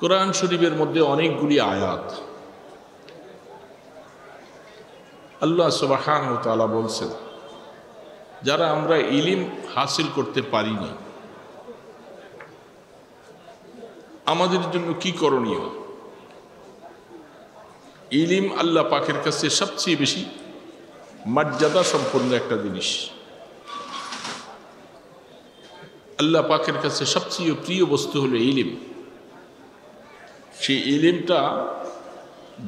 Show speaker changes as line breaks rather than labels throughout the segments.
কোরআন শরীফের মধ্যে অনেকগুলি আয়াত আল্লাহ সুবহানাহু ওয়া তাআলা বলছেন, যারা আমরা ইলম হাসিল করতে পারিনি আমাদের জন্য কি করণীয়। ইলম আল্লাহ পাকের কাছে সবচেয়ে বেশি মর্যাদা সম্পন্ন একটা জিনিস। আল্লাহ পাকের কাছে সবচেয়ে প্রিয় বস্তু হলো ইলম। সেই ইলমটা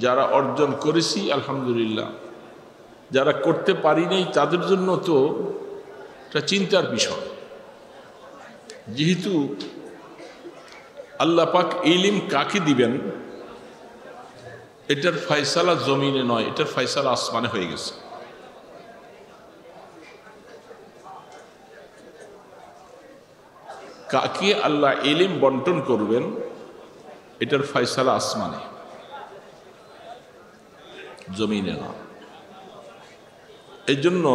যারা অর্জন করেছি আলহামদুলিল্লাহ, যারা করতে পারি নাই তাদের জন্য তো একটা চিন্তার বিষয়। যেহেতু আল্লাহ পাক ইলম কাকে দিবেন এটার ফয়সালা জমিনে নয়, এটার ফয়সালা আসমানে হয়ে গেছে। কাকে আল্লাহ ইলম বন্টন করবেন এটার ফয়সালা আসমানে, জমিনে না। এই জন্য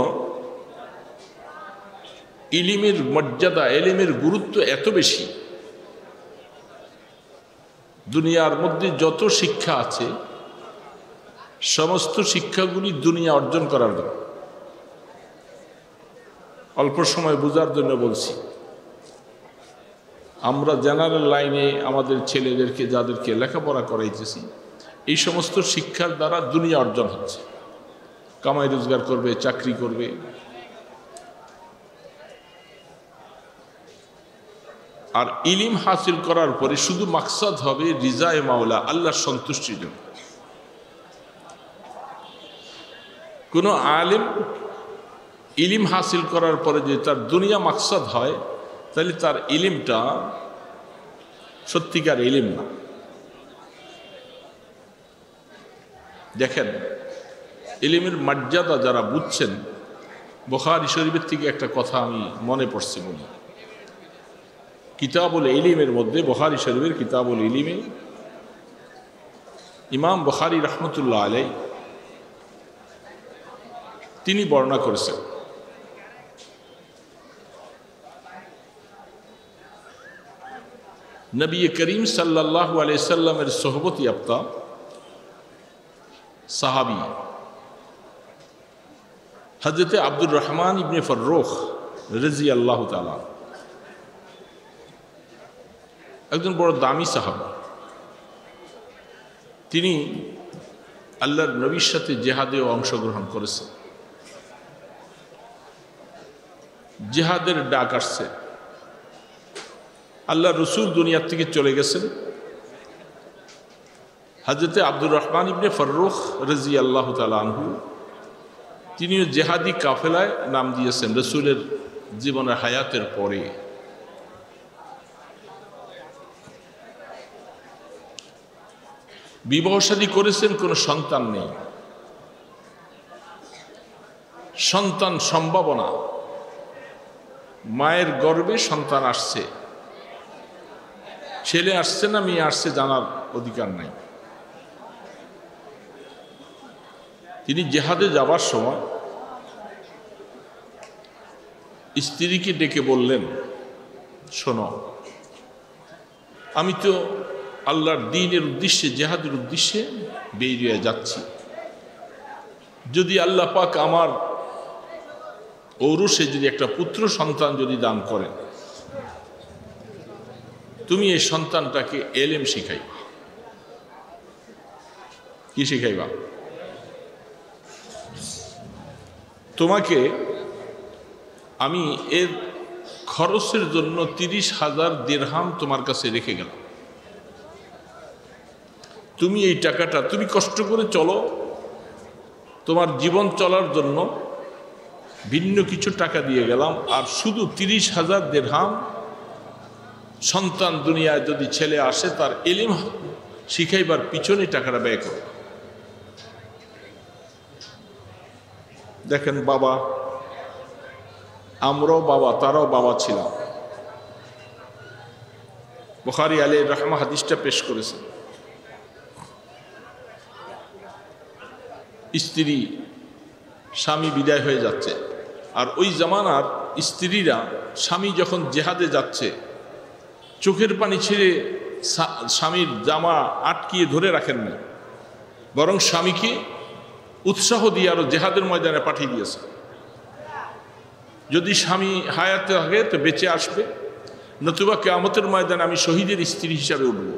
ইলমের মর্যাদা, ইলমের গুরুত্ব এত বেশি। দুনিয়ার মধ্যে যত শিক্ষা আছে সমস্ত শিক্ষাগুলি দুনিয়া অর্জন করার জন্য। অল্প সময় বোঝার জন্য বলছি, আমরা জেনারেল লাইনে আমাদের ছেলেদেরকে যাদেরকে লেখাপড়া করাইতেছি এই সমস্ত শিক্ষার দ্বারা দুনিয়া অর্জন হচ্ছে। কামাই রোজগার করবে, চাকরি করবে। আর ইলম হাসিল করার পরে শুধু মাকসাদ হবে রিজায়ে মাওলা, আল্লাহর সন্তুষ্টির জন্য। কোনো আলেম ইলম হাসিল করার পরে যদি তার দুনিয়া মাকসাদ হয় তাহলে তার ইলমটা সত্যিকার ইলম না। দেখেন, ইলমের মর্যাদা যারা বুঝছেন, বুখারী শরীফের থেকে একটা কথা আমি মনে পড়ছে বলি। কিতাবুল ইলমের মধ্যে, বুখারী শরীফের কিতাবুল ইলমে ইমাম বুখারী রাহমাতুল্লাহ আলাইহি তিনি বর্ণনা করেছেন, নবী করিম সাল্লাল্লাহু আলাইহি সাল্লামের সোহবত ইয়াফতা সাহাবী হযরত আব্দুর রহমান ইবনে ফাররুখ রাদিয়াল্লাহু তাআলা, একজন বড় দামি সাহাবী। তিনি আল্লাহর নবীর সাথে জিহাদেও অংশগ্রহণ করেছেন। জিহাদের ডাক আসছে, আল্লাহ রসুল দুনিয়ার থেকে চলে গেছেন। হযরত আব্দুর রহমান ইবনে ফাররুখ রাদিয়াল্লাহু তাআলা আনহু তিনিও জেহাদি কাফেলায় নাম দিয়েছেন রসুলের জীবনের হায়াতের পরে। বিবাহ শাদী করেছেন, কোনো সন্তান নেই। সন্তান সম্ভাবনা, মায়ের গর্ভে সন্তান আসছে, ছেলে আসছে না মেয়ে আসছে জানার অধিকার নাই। তিনি জিহাদে যাবার সময় স্ত্রীকে ডেকে বললেন, শোনো, আমি তো আল্লাহর দ্বীনের উদ্দেশ্যে, জিহাদের উদ্দেশ্যে বেরিয়ে যাচ্ছি। যদি আল্লাহ পাক আমার ঔরসে যদি একটা পুত্র সন্তান যদি দান করেন, তুমি এই সন্তানটাকে এলেম শিখাইবা। কি শিখাইবা? তোমাকে আমি এর খরচের জন্য 30,000 দিরহাম তোমার কাছে রেখে গেলাম। তুমি এই টাকাটা, তুমি কষ্ট করে চলো, তোমার জীবন চলার জন্য ভিন্ন কিছু টাকা দিয়ে গেলাম, আর শুধু 30,000 দিরহাম সন্তান দুনিয়ায় যদি ছেলে আসে তার ইলম শিখাইবার পিছনে টাকাটা ব্যয় করো। দেখেন বাবা, আমরাও বাবা, তারাও বাবা ছিলাম। বুখারী আলাইহি রাহমা হাদিসটা পেশ করেছেন। স্ত্রী, স্বামী বিদায় হয়ে যাচ্ছে, আর ওই জামানার স্ত্রীরা স্বামী যখন জিহাদে যাচ্ছে চোখের পানি ছেড়ে স্বামীর জামা আটকিয়ে ধরে রাখেন না, বরং স্বামীকে উৎসাহ দিয়ে আরো জেহাদের ময়দানে পাঠিয়ে দিয়েছে। যদি স্বামী হায়াতে থাকে তো বেঁচে আসবে, নতুবা কিয়ামতের ময়দানে আমি শহীদের স্ত্রী হিসাবে উঠব।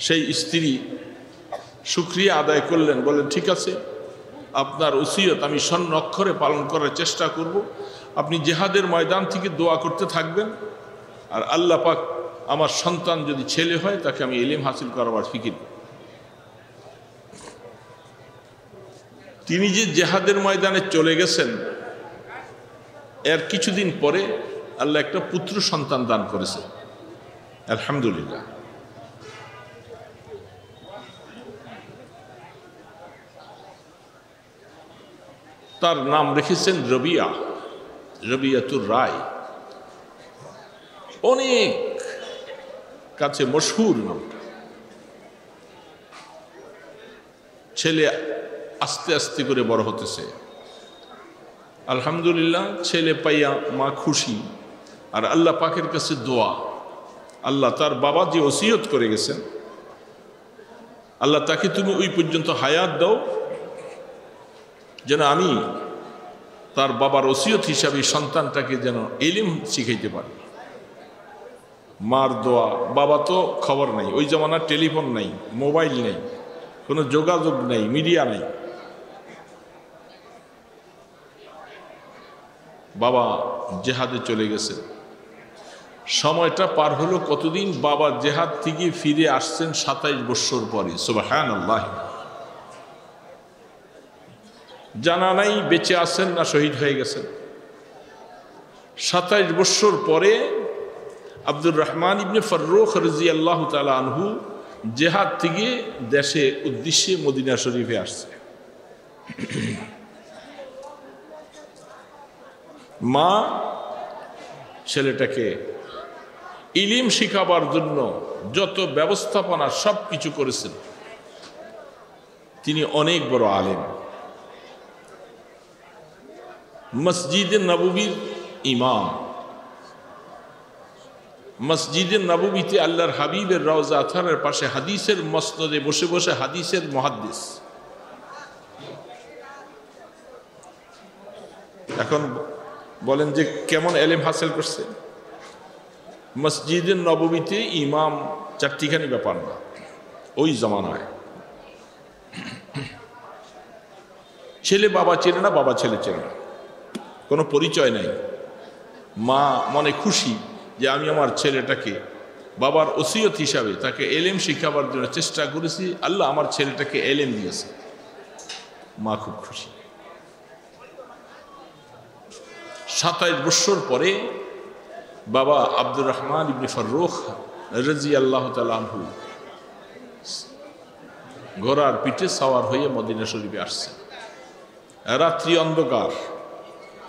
সেই স্ত্রী শুকরিয়া আদায় করলেন, বলেন ঠিক আছে, আপনার ওসিয়ত আমি স্বর্ণ অক্ষরে পালন করার চেষ্টা করব। আপনি জেহাদের ময়দান থেকে দোয়া করতে থাকবেন, আর আল্লাহ পাক আমার সন্তান যদি ছেলে হয় তাকে আমি ইলম হাসিল করাবার ফিকির। তিনি যে জেহাদের ময়দানে চলে গেছেন, এর কিছুদিন পরে আল্লাহ একটা পুত্র সন্তান দান করেছে, আলহামদুলিল্লাহ। তার নাম রেখেছেন রবিয়া, রবিয়াতুর রায়। অনেক কাছে মশহুর নামটা। ছেলে আস্তে আস্তে করে বড় হতেছে, আলহামদুলিল্লাহ। ছেলে পাইয়া মা খুশি, আর আল্লাহ পাকের কাছে দোয়া, আল্লাহ তার বাবা যে ওসিয়ত করে গেছেন, আল্লাহ তাকে তুমি ওই পর্যন্ত হায়াত দাও যেন আমি তার বাবার ওসিয়ত হিসাবে সন্তানটাকে যেন ইলম শিখাইতে পারি। মার দোয়া। বাবা তো খবর নাই, ওই জমানার টেলিফোন নাই, মোবাইল নেই, কোনো যোগাযোগ নেই, মিডিয়া নেই। বাবা জেহাদে চলে গেছে, সময়টা পার হলো কতদিন? বাবা জেহাদ থেকে ফিরে আসছেন 27 বছর পরে। সুবহানাল্লাহ। জানা নাই বেঁচে আছেন না শহীদ হয়ে গেছেন। 27 বছর পরে আব্দুর রহমান ইবনে ফাররুখ রাদিয়াল্লাহু তাআলা আনহু জেহাদ থেকে দেশে উদ্দেশ্যে মদিনা শরীফে আসছে। মা ছেলেটাকে ইলম শিখাবার জন্য যত ব্যবস্থাপনা সব কিছু করেছেন। তিনি অনেক বড় আলেম, মসজিদে নববীর ইমাম। মসজিদে নববীতে আল্লাহর হাবিবের রওজা আতহারের পাশে হাদিসের মসনদে বসে বসে হাদিসের মুহাদ্দিস। এখন বলেন যে কেমন ইলম হাসিল করছে? মসজিদে নববীতে ইমাম চারটিখানি ব্যাপার না, ওই জমানায় ছেলে বাবা চেনে না, বাবা ছেলে চেনে না, কোনো পরিচয় নাই। মা মনে খুশি যে আমি আমার ছেলেটাকে বাবার ওসিয়ত হিসাবে তাকে এলেম শিখাবার জন্য চেষ্টা করেছি, আল্লাহ আমার ছেলেটাকে এলেম দিয়েছে। মা খুব খুশি। 27 বছর পরে বাবা আব্দুর রহমান ইবনে ফাররুখ রাদিয়াল্লাহু তাআলা আনহু ঘোড়ার পিঠে সাওয়ার হয়ে মদিনা শরীফে আসছে। রাত্রি অন্ধকার,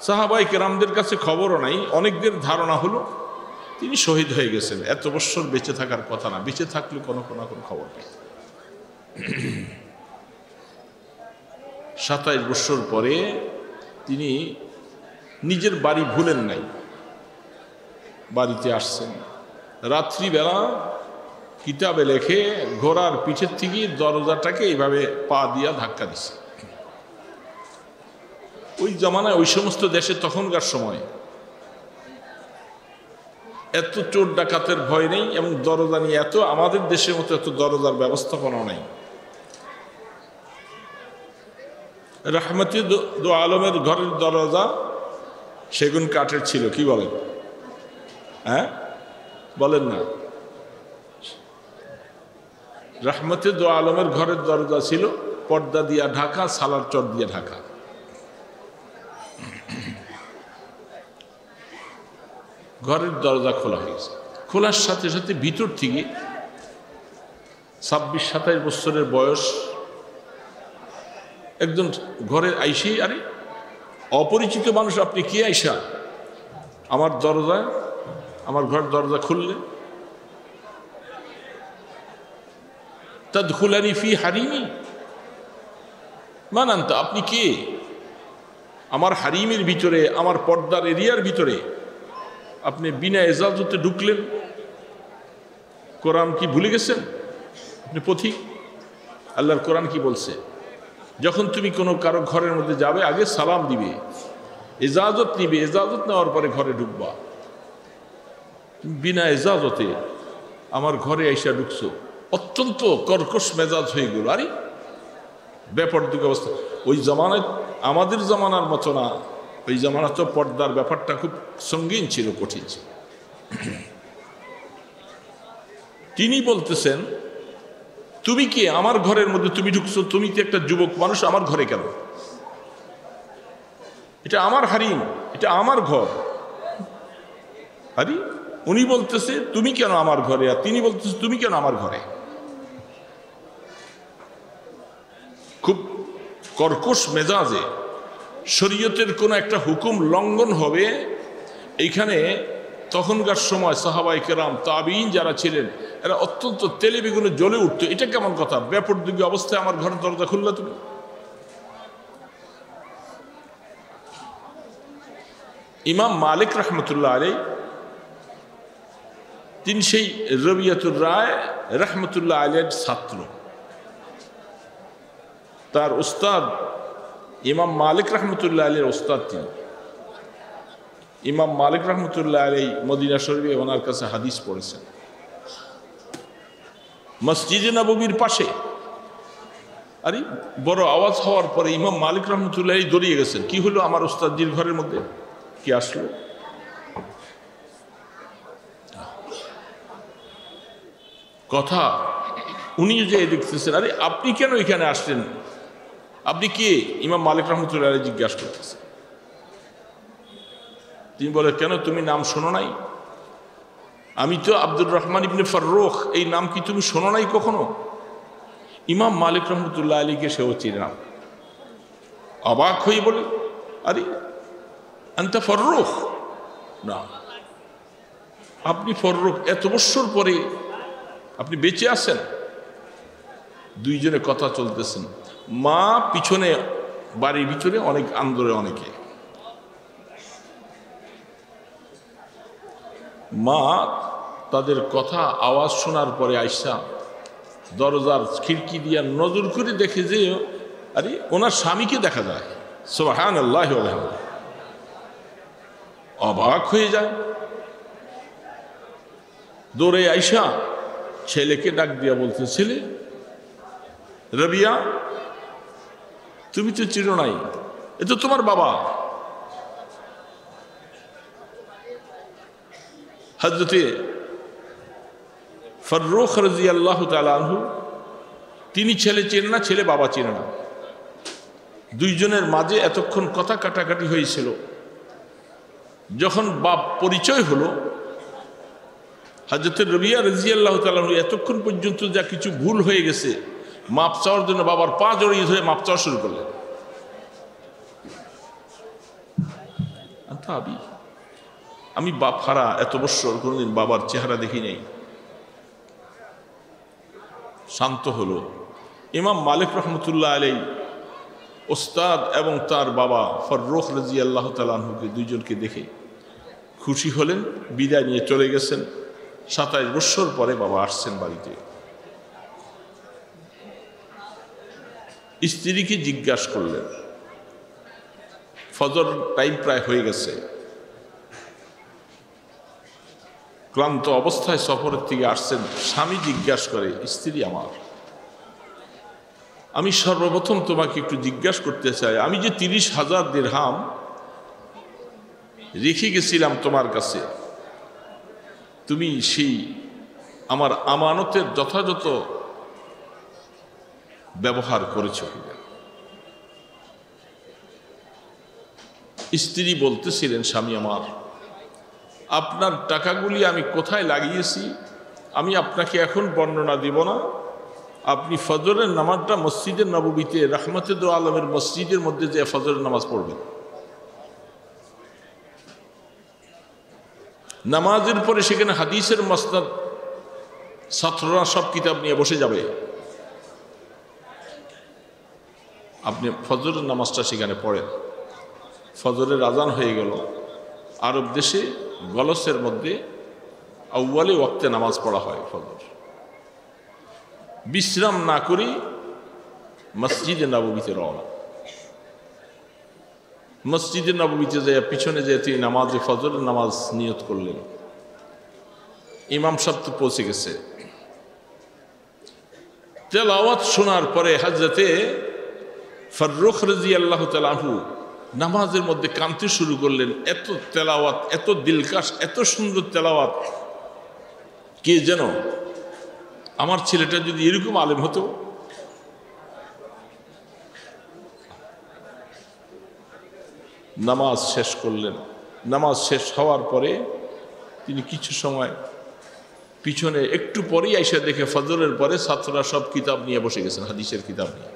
সাহাবায়ে কেরামদের কাছে খবরও নাই। অনেকদের ধারণা হলো তিনি শহীদ হয়ে গেছেন। এত বছর বেঁচে থাকার কথা না, বেঁচে থাকলে কোনো খবর নেই। 27 বছর পরে তিনি নিজের বাড়ি ভুলেন নাই, বাড়িতে আসছেন। রাত্রিবেলা কিতাবে লেখে ঘোড়ার পিঠের থেকে দরজাটাকে এইভাবে পা দিয়া ধাক্কা দিছে। ওই জামানায় ওই সমস্ত দেশে তখনকার সময় এত চোর ডাকাতের ভয় নেই, এবং দরজা নিয়ে এত আমাদের দেশের মতো এত দরজার ব্যবস্থাপনা নেই। রহমতি দো আলমের ঘরের দরজা সেগুন কাঠের ছিল, কি বলেন? হ্যাঁ বলেন না? রহমতি দো আলমের ঘরের দরজা ছিল পর্দা দিয়া ঢাকা, সালার চট দিয়ে ঢাকা। ঘরের দরজা খোলা হয়েছে। খোলার সাথে সাথে ভিতর থেকে 26-27 বছরের বয়স একজন ঘরে আইসি, আরে অপরিচিত মানুষ, আপনি কে আইসা আমার দরজায়, আমার ঘরের দরজা খুললে? তাদখুলানি ফি হারিমি মান আনতা, আপনি কে? আমার হারিমের ভিতরে, আমার পর্দার এরিয়ার ভিতরে আপনি বিনা এজাজতে ঢুকলেন। কোরআন কি ভুলে গেছেন? আপনি পথিক। আল্লাহর কোরআন কি বলছে? যখন তুমি কোনো কারো ঘরের মধ্যে যাবে আগে সালাম দিবে, এজাজত নিবে, এজাজত নেওয়ার পরে ঘরে ঢুকবা। বিনা এজাজতে আমার ঘরে আইসা ঢুকছো, অত্যন্ত কর্কশ মেজাজ হয়ে গেল। আরে ব্যাপার দুঃখ অবস্থা। ওই জামানায় আমাদের জামানার মতো না, ওই জামানা তো পর্দার ব্যাপারটা খুব সঙ্গীন ছিল, কঠিন ছিল। তিনি বলতেছেন, তুমি কি আমার ঘরের মধ্যে তুমি ঢুকছো? তুমি তো একটা যুবক মানুষ, আমার ঘরে কেন? এটা আমার হারিম, এটা আমার ঘর। আরে উনি বলতেছে তুমি কেন আমার ঘরে, আর তিনি বলতেছে তুমি কেন আমার ঘরে। খুব কর্কশ মেজাজে শরীয়তের কোনো একটা হুকুম লঙ্ঘন হবে। এইখানে তখনকার সময় সাহাবায়ে কেরাম, তাবিঈন যারা ছিলেন, এরা অত্যন্ত তেলে বেগুনে জ্বলে উঠতো। এটা কেমন কথা? বেপরোয়া অবস্থায় আমার ঘরের দরজা খুললা তুমি। ইমাম মালিক রহমতুল্লাহ আলাইহি, তিনি সেই রবিয়াতুর রায় রহমতুল্লাহ আলাইহির ছাত্র। তার উস্তাদ ইমাম মালিক রহমতুল্লাহ আলাইহির উস্তাদ তিনি। ইমাম মালিক রহমতুল্লাহ আলাইহি মদিনা শরীফে ওনার কাছে হাদিস পড়েছেন। মসজিদে নববীর পাশে আরে বড় আওয়াজ হওয়ার পরে ইমাম মালিক রহমতুল্লাহ আলাইহি দৌড়িয়ে গেছেন। কি হলো? আমার উস্তাদজির ঘরের মধ্যে কি আসলো? কথা উনি যে দেখতেছেন, আরে আপনি কেন এখানে আসলেন? আপনি কে? ইমাম মালিক রহমতুল্লাহ আলাইহি জিজ্ঞাসা করতেছেন। তিনি বলে, কেন তুমি নাম শোনো নাই? আমি তো আব্দুর রহমান ইবনে ফাররুখ, এই নাম কি তুমি শোনো নাই কখনো? ইমাম মালিক রহমতুল্লাহ আলাইহিকে সেও চিনে না। অবাক হয়ে বলে, আরে আনতা ফাররুখ? না, আপনি ফাররুখ, এত বছর পরে আপনি বেঁচে আছেন? দুইজনে কথা চলতেছেন। মা পিছনে বাড়ির ভিতরে, অনেক আন্দোলনে অনেকে। মা তাদের কথা আওয়াজ শোনার পরে আইসা দরজার খিড়কি দিয়া নজর করে দেখে যে আরে ওনার স্বামীকে দেখা যায়। সুবহানাল্লাহ। অবাক হয়ে যায়। দৌড়ে আইসা ছেলেকে ডাক দিয়া বলতে, ছেলে রবিয়া, তুমি তো চিনো নাই, এ তো তোমার বাবা। হযরতে ফাররুখ রাদিয়াল্লাহু তাআলা আনহু, তিনি ছেলে চেনে না, ছেলে বাবা চেনে না। দুইজনের মাঝে এতক্ষণ কথা কাটাকাটি হয়েছিল। যখন বাপ পরিচয় হলো, হযরতে রবিয়া রাদিয়াল্লাহু তাআলা আনহু এতক্ষণ পর্যন্ত যা কিছু ভুল হয়ে গেছে, মাপ চাওয়ার জন্য বাবার পা জড়িয়ে ধরে মাপ চাওয়া শুরু করলেন। আমি বাপ হারা এত বছর কোনোদিন বাবার চেহারা দেখি নাই। শান্ত হলো। ইমাম মালিক রহমতুল্লাহ আলাইহি ওস্তাদ এবং তার বাবা ফাররুখ রাদিয়াল্লাহু তাআলা আনহুকে দুইজনকে দেখে খুশি হলেন, বিদায় নিয়ে চলে গেছেন। 27 বছর পরে বাবা আসছেন বাড়িতে। স্ত্রীকে জিজ্ঞাসা করলেন, ফজর টাইম প্রায় হয়ে গেছে, ক্লান্ত অবস্থায় সফরের থেকে আসছেন। স্বামী জিজ্ঞাসা করে, স্ত্রী আমার, আমি সর্বপ্রথম তোমাকে একটু জিজ্ঞাসা করতে চাই, আমি যে 30,000 দিরহাম রেখে গেছিলাম তোমার কাছে, তুমি সেই আমার আমানতের যথাযথ ব্যবহার করেছ কিনা? স্ত্রী বলতেছিলেন, স্বামী আমার, আপনার টাকাগুলি আমি কোথায় লাগিয়েছি আমি আপনাকে এখন বর্ণনা দিব না। আপনি ফজরের নামাজটা মসজিদের নববীতে রহমতে দো আলমের মসজিদের মধ্যে যে ফজরের নামাজ পড়বেন। নামাজের পরে সেখানে হাদিসের মাসনাদ ছাত্ররা সব কিতাব নিয়ে বসে যাবে। আপনি ফজরের নামাজটা সেখানে পড়েন। ফজরের আজান হয়ে গেল। আরব দেশে গলসের মধ্যে আউয়ালে ওয়াক্তে নামাজ পড়া হয় ফজর। বিশ্রাম না করি মসজিদে নববীতে রওনা। মসজিদে নববীতে যায় পিছনে যে তিনি নামাজে ফজরের নামাজ নিয়ত করলেন। ইমাম সাহেব তো পৌঁছে গেছে। তেলাওয়াত শোনার পরে হযরতে ফাররুখ রাদিয়াল্লাহু তাআলা আনহু নামাজের মধ্যে কাঁদতে শুরু করলেন। এত তেলাওয়াত, এত দিলকাশ, এত সুন্দর তেলাওয়াত, কে যেন আমার ছেলেটা যদি এরকম আলেম হতো। নামাজ শেষ করলেন। নামাজ শেষ হওয়ার পরে তিনি কিছু সময় পিছনে একটু পরেই আইসা দেখে ফজরের পরে ছাত্ররা সব কিতাব নিয়ে বসে গেছেন, হাদিসের কিতাব নিয়ে,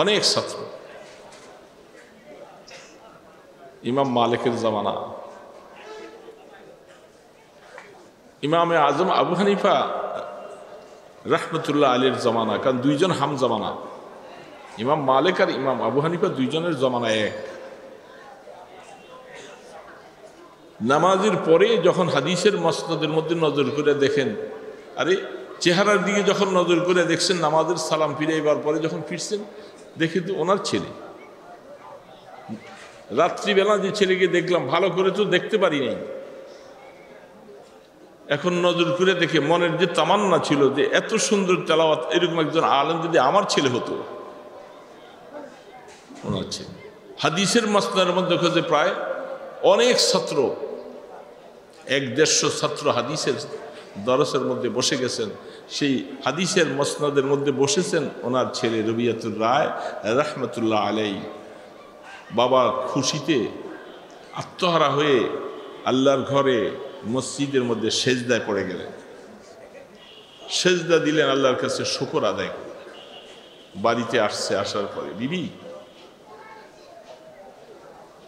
অনেক ছাত্র। ইমাম মালিকের জামানা, ইমামে আজম আবু হানিফা রাহমাতুল্লাহ আলাইহির জামানা, কারণ দুইজন হাম জামানা, ইমাম মালিক আর ইমাম আবু হানিফা দুইজনের জামানা এক। নামাজের পরে যখন হাদিসের মসনদের মধ্যে নজর করে দেখেন, আরে চেহারার দিকে যখন নজর করে দেখছেন, নামাজের সালাম ফিরাইবার পরে যখন ফিরছেন দেখে তো ওনার ছেলে। রাত্রিবেলা যে ছেলেকে দেখলাম ভালো করে তো দেখতে পারি নাই, এখন নজর করে দেখে মনের যে তামান্না ছিল যে এত সুন্দর তেলাওয়াত, এরকম একজন আলেম যদি আমার ছেলে হতো, ওনার ছেলে। হাদিসের মসনদের মধ্যে খোঁজে প্রায় অনেক ছাত্র, 150 ছাত্র হাদিসের দরসের মধ্যে বসে গেছেন। সেই হাদিসের মসনদের মধ্যে বসেছেন ওনার ছেলে রবিয়াতুর রায় রাহমাতুল্লাহ আলাইহি। বাবা খুশিতে আত্মহারা হয়ে আল্লাহর ঘরে মসজিদের মধ্যে সেজদায় পড়ে গেলেন। সেজদা দিলেন, আল্লাহর কাছে শুকর আদায় করে বাড়িতে আসছে। আসার পরে, বিবি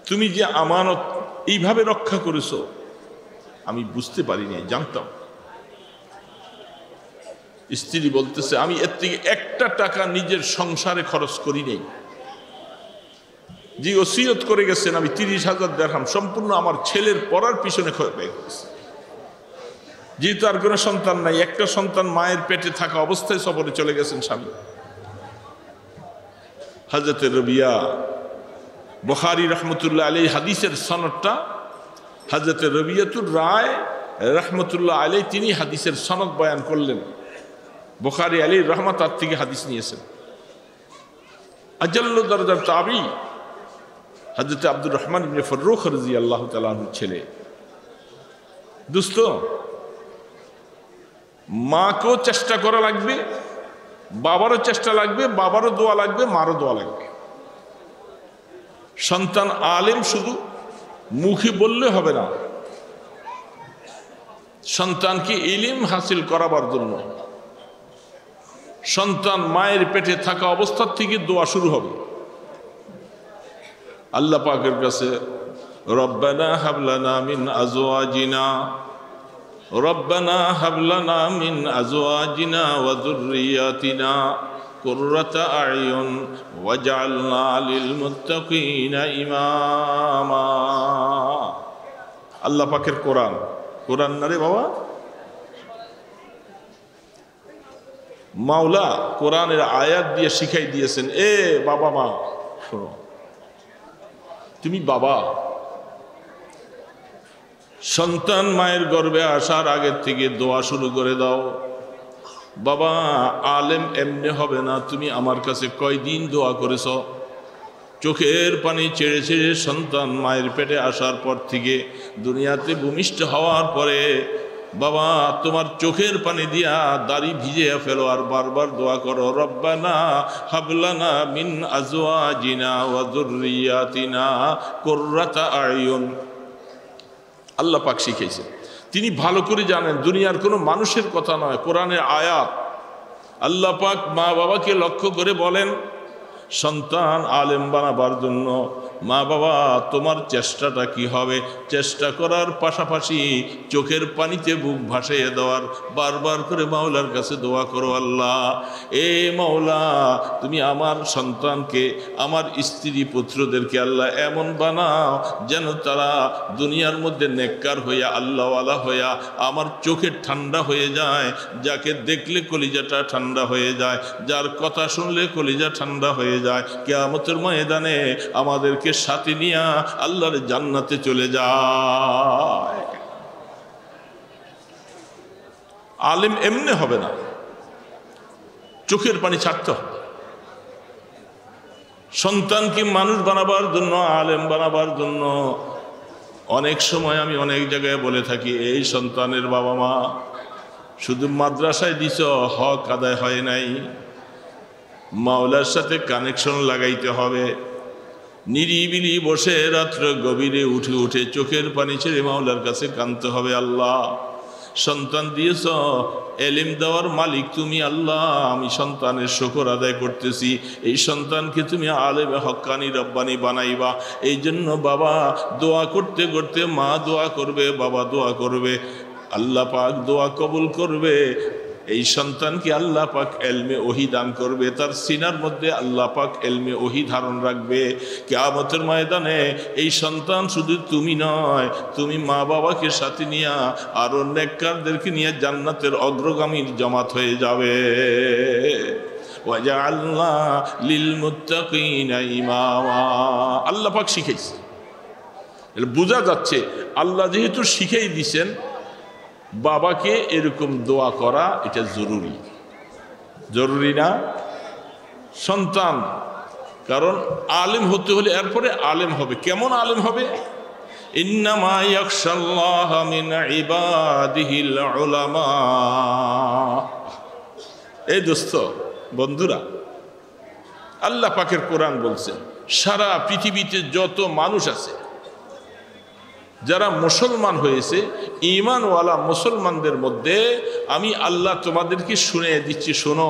তুমি যে আমানত এইভাবে রক্ষা করেছো আমি বুঝতে পারিনি, জানতাম। স্ত্রী বলতেছে, আমি এর থেকে একটা টাকা নিজের সংসারে খরচ করি নাই। যে ওসিয়ত করে গেছেন আমি 30,000 দিরহাম সম্পূর্ণ আমার ছেলের পড়ার পিছনে ব্যয় করেছি। যেহেতু আর কোনো সন্তান নাই, একটা সন্তান মায়ের পেটে থাকা অবস্থায় সফরে চলে গেছেন স্বামী। হযরত রবিয়া বুখারী রাহমাতুল্লাহ আলাইহি হাদিসের সনদটা, হযরত রবিয়াতুর রায় রাহমাতুল্লাহ আলাইহি তিনি হাদিসের সনদ বয়ান করলেন। বুখারী আলাইহি রহমাত তার থেকে হাদিস নিয়েছেন। আজাল্লু দরজার তাবি হযরত আব্দুর রহমান ইবনে ফাররুখ রাদিয়াল্লাহু তাআলা আনহুর ছেলে। দোস্ত, মাকেও চেষ্টা করা লাগবে, বাবারও চেষ্টা লাগবে, বাবারও দোয়া লাগবে, মারও দোয়া লাগবে। সন্তান আলেম শুধু মুখে বললে হবে না, সন্তানকে ইলম হাসিল করাবার জন্য সন্তান মায়ের পেটে থাকা অবস্থার থেকে দোয়া শুরু হবে। আল্লাহ পাকের কাছে রব্বানা হাবলানা মিন আজওয়াজিনা, রব্বানা হাবলানা মিন আজওয়াজিনা ওয়া যুররিয়াতিনা কুররাতা আয়ুন ওয়াজআলনা লিল মুত্তাকিনা ইমামা। আল্লাহ পাকের কোরআন, কোরআন না রে বাবা, মাওলা কোরআনের আয়াত দিয়ে শিখাই দিয়েছেন, এ বাবা মা শোনো, তুমি বাবা, সন্তান মায়ের গর্ভে আসার আগের থেকে দোয়া শুরু করে দাও। বাবা আলেম এমনি হবে না, তুমি আমার কাছে কয়দিন দোয়া করেছ? চোখের পানি ছেড়ে ছেড়ে সন্তান মায়ের পেটে আসার পর থেকে দুনিয়াতে ভূমিষ্ঠ হওয়ার পরে বাবা তোমার চোখের পানি দিয়া দাড়ি ভিজিয়ে ফেলো আর বারবার দোয়া করো, রব্বানা হাবলানা মিন আজওয়াজিনা ওয়া যুররিয়াতিনা কুররাতা আয়ুন। আল্লাহ পাক শিখিয়েছেন, তিনি ভালো করে জানেন দুনিয়ার কোনো মানুষের কথা নয়, কোরআনের আয়াত। আল্লাহ পাক মা বাবাকে লক্ষ্য করে বলেন, সন্তান আলেম বানাবার জন্য মা বাবা তোমার চেষ্টাটা কি হবে? চেষ্টা করার পাশাপাশি চোখের পানিতে বুক ভাসাইয়ে দেওয়ার, বারবার করে মাওলার কাছে দোয়া করো, আল্লাহ এ মাওলা তুমি আমার সন্তানকে, আমার স্ত্রী পুত্রদেরকে আল্লাহ এমন বানাও যেন তারা দুনিয়ার মধ্যে নেককার হইয়া আল্লাহওয়ালা হইয়া আমার চোখের ঠান্ডা হয়ে যায়, যাকে দেখলে কলিজাটা ঠান্ডা হয়ে যায়, যার কথা শুনলে কলিজা ঠান্ডা হয়ে যায়, কিয়ামতের ময়দানে আমাদেরকে সাথে নিয়ে আল্লাহর জান্নাতে চলে যায়। আলেম এমনি হবে না, চোখের পানি ছাড়তে হবে। সন্তানকে মানুষ বানাবার জন্য, আলেম বানাবার জন্য অনেক সময় আমি অনেক জায়গায় বলে থাকি, এই সন্তানের বাবা মা শুধু মাদ্রাসায় দিছ, হক আদায় হয় নাই। মাওলার সাথে কানেকশন লাগাইতে হবে। নিরিবিলি বসে রাত্র গভীরে উঠে উঠে চোখের পানি ছেড়ে মাওলার কাছে কাঁদতে হবে, আল্লাহ সন্তান দিয়েছ, এলিম দেওয়ার মালিক তুমি আল্লাহ, আমি সন্তানের শুকর আদায় করতেছি। এই সন্তানকে তুমি আলেমে হক্কানি রব্বানি বানাইবা। এই জন্য বাবা দোয়া করতে করতে মা দোয়া করবে, বাবা দোয়া করবে, আল্লাহ পাক দোয়া কবুল করবে। এই সন্তানকে আল্লাহ পাক এলমে ওহী দান করবে, তার সিনার মধ্যে আল্লাহ পাক এলমে ওহী ধারণ রাখবে। কিয়ামতের ময়দানে এই সন্তান শুধু তুমি নয়, তুমি মা বাবাকে সাথে নিয়ে আরো নেককারদেরকে নিয়ে জান্নাতের অগ্রগামীর জামাত হয়ে যাবে। ওয়াজআলনা লিল মুত্তাকিনা ইমামা। আল্লাহ পাক শিখাইছে, বোঝা যাচ্ছে আল্লাহ যেহেতু শিখাই দিছেন, বাবাকে এরকম দোয়া করা এটা জরুরি, জরুরি না? সন্তান কারণ আলেম হতে হলে এরপরে আলেম হবে। কেমন আলেম হবে? ইন্নামা ইয়াখশাল্লাহ মিন ইবাদিহিল উলামা। এই দোস্ত বন্ধুরা, আল্লাহ পাকের কোরআন বলছে সারা পৃথিবীতে যত মানুষ আছে যারা মুসলমান হয়েছে, ঈমানওয়ালা মুসলমানদের মধ্যে আমি আল্লাহ তোমাদেরকে শুনিয়ে দিচ্ছি, শোনো,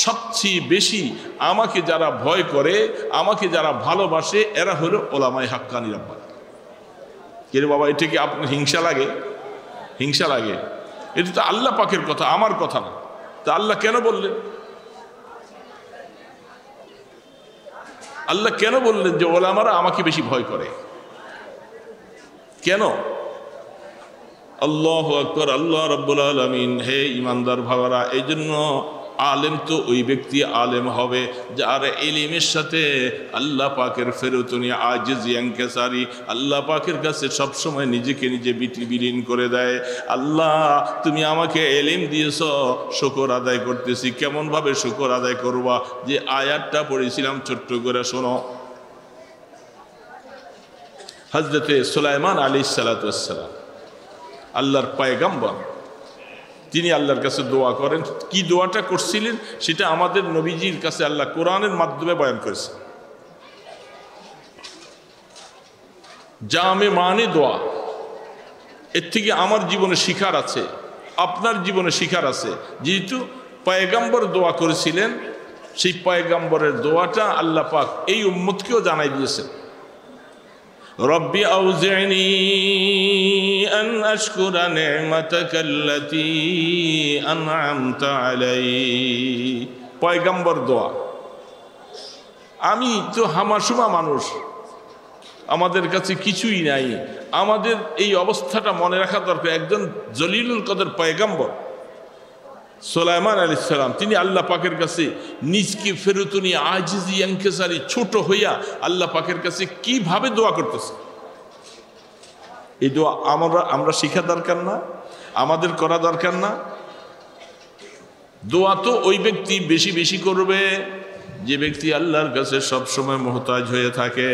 সবচেয়ে বেশি আমাকে যারা ভয় করে, আমাকে যারা ভালোবাসে, এরা হলো ওলামায়ে হাক্কানি রাব্বানি। কে রে বাবা, এটা কি আপনার হিংসা লাগে? হিংসা লাগে? এটা তো আল্লাহ পাকের কথা, আমার কথা না। তা আল্লাহ কেন বললেন? আল্লাহ কেন বললেন যে ওলামারা আমাকে বেশি ভয় করে? কেন? আল্লাহু আকবার, আল্লাহ রাব্বুল আলামিন। হে ইমানদার ভাইরা, এই জন্য আলেম তো ওই ব্যক্তি আলেম হবে যার ইলমের সাথে আল্লাহ পাকের ফেরতনি আজিজ ইনকিসারি, আল্লাহ পাকের কাছে সবসময় নিজেকে নিজে বিলীন করে দেয়। আল্লাহ তুমি আমাকে ইলম দিয়েছো, শুকর আদায় করতেছি। কেমনভাবে শুকর আদায় করবা? যে আয়াতটা পড়েছিলাম ছোট্ট করে শোনো। হযরতে সুলাইমান আলাইহিস সালাতু ওয়াস সালাম আল্লাহর পয়গম্বর, তিনি আল্লাহর কাছে দোয়া করেন। কি দোয়াটা করছিলেন সেটা আমাদের নবীজির কাছে আল্লাহ কোরআনের মাধ্যমে বয়ান করেছে। জামে মানে দোয়া। এর থেকে আমার জীবনে শিখার আছে, আপনার জীবনে শিখার আছে। যেহেতু পয়গম্বর দোয়া করেছিলেন, সেই পয়গম্বরের দোয়াটা আল্লাহ পাক এই উম্মতকেও জানাই দিয়েছেন। রব্বি আউজি'নি আন আশকুরা নি'মাতাকাল্লাতী আন'আমতা আলাইহি। পয়গম্বর দোয়া। আমি তো হামাশুমা মানুষ, আমাদের কাছে কিছুই নাই। আমাদের এই অবস্থাটা মনে রাখা দরকার। একজন জলিলুল কদর পয়গম্বর সুলাইমান আলাইহিস সালাম, তিনি আল্লাহ পাকের কাছে নিজকে ফেরতনি আজিজি ইনকিসারি ছোট হইয়া আল্লাহ পাকের কাছে কিভাবে দোয়া করতেছে। এই দোয়া আমরা শিখা দরকার না? আমাদের করা দরকার না? দোয়া তো ওই ব্যক্তি বেশি বেশি করবে যে ব্যক্তি আল্লাহর কাছে সবসময় মুহতাজ হয়ে থাকে,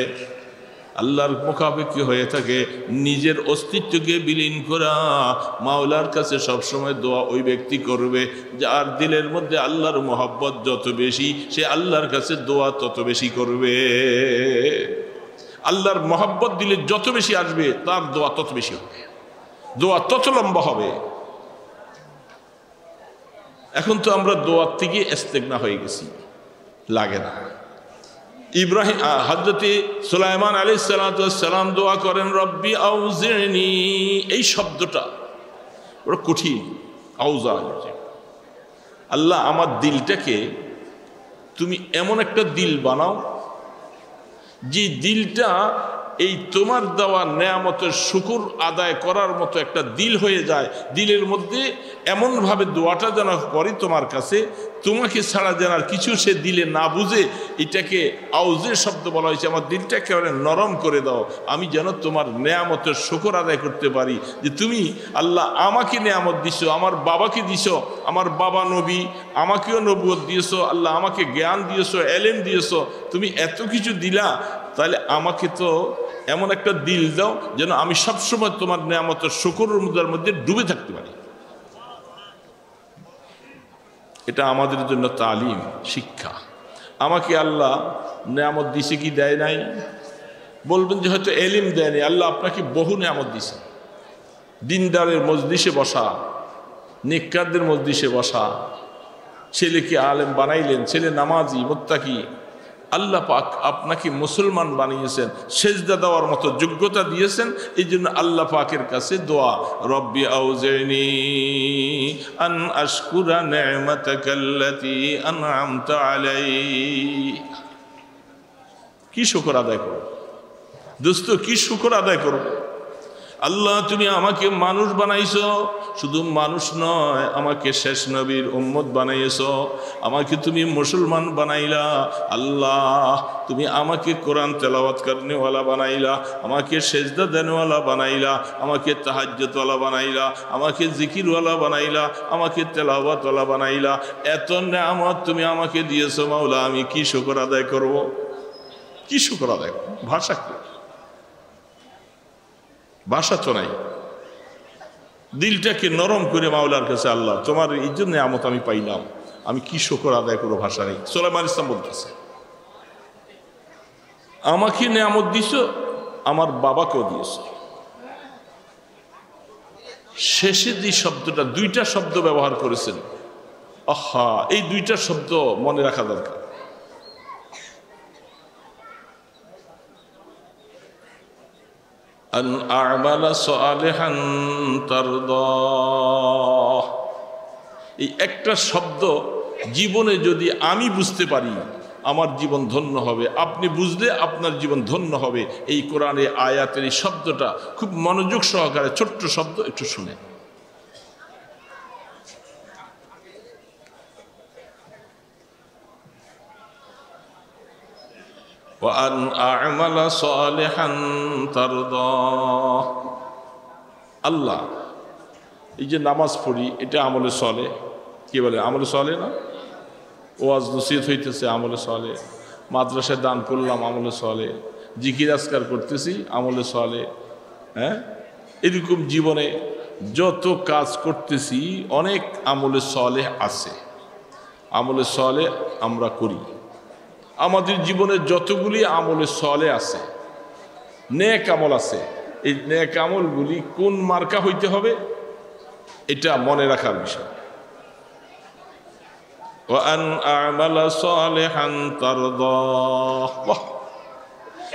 আল্লাহর মুখাপেক্ষী হয়ে থাকে। নিজের অস্তিত্বকে বিলীন করা মাওলার কাছে সবসময় দোয়া ওই ব্যক্তি করবে যার দিলের মধ্যে আল্লাহর মহব্বত যত বেশি, সে আল্লাহর কাছে দোয়া তত বেশি করবে। আল্লাহর মহব্বত দিলে যত বেশি আসবে, তার দোয়া তত বেশি হবে, দোয়া তত লম্বা হবে। এখন তো আমরা দোয়ার থেকে ইস্তেগনা হয়ে গেছি, লাগে না। ইব্রাহিম হযরতে সুলাইমান আলাইহিস সালাম দোয়া করেন রব্বি আউজিনি, এই শব্দটা বড় কঠিন। আউজা, আল্লাহ আমার দিলটাকে তুমি এমন একটা দিল বানাও যে দিলটা এই তোমার দেওয়া নেয়ামতের শুকর আদায় করার মতো একটা দিল হয়ে যায়। দিলের মধ্যে এমনভাবে দোয়াটা যেন করি তোমার কাছে, তোমাকে ছাড়া যেন আর কিছু সে দিলে না বুঝে। এটাকে আউজের শব্দ বলা হয়েছে। আমার দিলটা একেবারে নরম করে দাও, আমি যেন তোমার নেয়ামতের শুকর আদায় করতে পারি। যে তুমি আল্লাহ আমাকে নেয়ামত দিছো, আমার বাবাকে দিছো, আমার বাবা নবী, আমাকেও নবুয়ত দিয়েছো, আল্লাহ আমাকে জ্ঞান দিয়েছো, এলেম দিয়েছো, তুমি এত কিছু দিলা, তাহলে আমাকে তো এমন একটা দিল দাও যেন আমি সবসময় তোমার নেয়ামতের শুকরের মধ্যে ডুবে থাকতে পারি। এটা আমাদের জন্য তালিম, শিক্ষা। আমাকে আল্লাহ নেয়ামত দিছে কি দেয় নাই? বলবেন যে হয়তো এলিম দেয়নি, আল্লাহ আপনাকে বহু নেয়ামত দিছে। দিনদারের মজলিসে বসা, নেককারদের মজলিসে বসা, ছেলেকে আলেম বানাইলেন, ছেলে নামাজি মুত্তাকি। আল্লাহ পাক আপনাকে মুসলমান বানিয়েছেন, সেজদা দেওয়ার মতো যোগ্যতা দিয়েছেন। এই জন্য আল্লাহ পাকের কাছে দোয়া, রব্বি আউজিনি আন আশকুরা নি'মাতাকাল্লাতী আন'আমতা আলাইহি। কি শুকর আদায় করব দোস্ত, কি শুকর আদায় করব? আল্লাহ তুমি আমাকে মানুষ বানাইছো, শুধু মানুষ নয়, আমাকে শেষ নবীর উম্মত বানাইছো, আমাকে তুমি মুসলমান বানাইলা। আল্লাহ তুমি আমাকে কোরআন তেলাওয়াত করনেওয়ালা বানাইলা, আমাকে সেজদা দেনওয়ালা বানাইলা, আমাকে তাহাজ্জুদওয়ালা বানাইলা, আমাকে জিকিরওয়ালা বানাইলা, আমাকে তেলাওয়াতওয়ালা বানাইলা। এত নেয়ামত তুমি আমাকে দিয়েছো মাওলা, আমি কি শুকর আদায় করব? কি শুকর আদায় করব? ভাষা কি? ভাষা তো নাই। দিলটাকে নরম করে মাওলার কাছে, আল্লাহ তোমার এই জন্য নেয়ামত আমি পাইলাম, আমি কি শুকর আদায় করবো? ভাষা নেই। সুলাইমান ইসলাম বলতেছে আমাকে নেয়ামত দিছো, আমার বাবাকেও দিয়েছো। শেষে যে শব্দটা, দুইটা শব্দ ব্যবহার করেছেন, আহা, এই দুইটা শব্দ মনে রাখা দরকার। আন আ'মালা সালিহান তারদাহ, এই একটা শব্দ জীবনে যদি আমি বুঝতে পারি, আমার জীবন ধন্য হবে। আপনি বুঝলে আপনার জীবন ধন্য হবে। এই কোরআনে আয়াতের এই শব্দটা খুব মনোযোগ সহকারে, ছোট্ট শব্দ, একটু শুনে। وأن أعمل صالحا ترضاه। আল্লাহ এই যে নামাজ পড়ি, এটা আমলে চলে, কি বলে আমলে চলে না? ওয়াজ নসিহত হইতেছে আমলে চলে, মাদ্রাসায় দান করলাম আমলে চলে, জিকির আজকার করতেছি আমলে চলে। হ্যাঁ, এরকম জীবনে যত কাজ করতেছি অনেক আমলে চলে আছে। আমলে চলে আমরা করি। আমাদের জীবনে যতগুলি আমলে চলে আছে, নেক আমল আছে, এই নেক আমলগুলি কোন মার্কা হইতে হবে এটা মনে রাখার বিষয়। وأن أعمل صالحا ترضاه।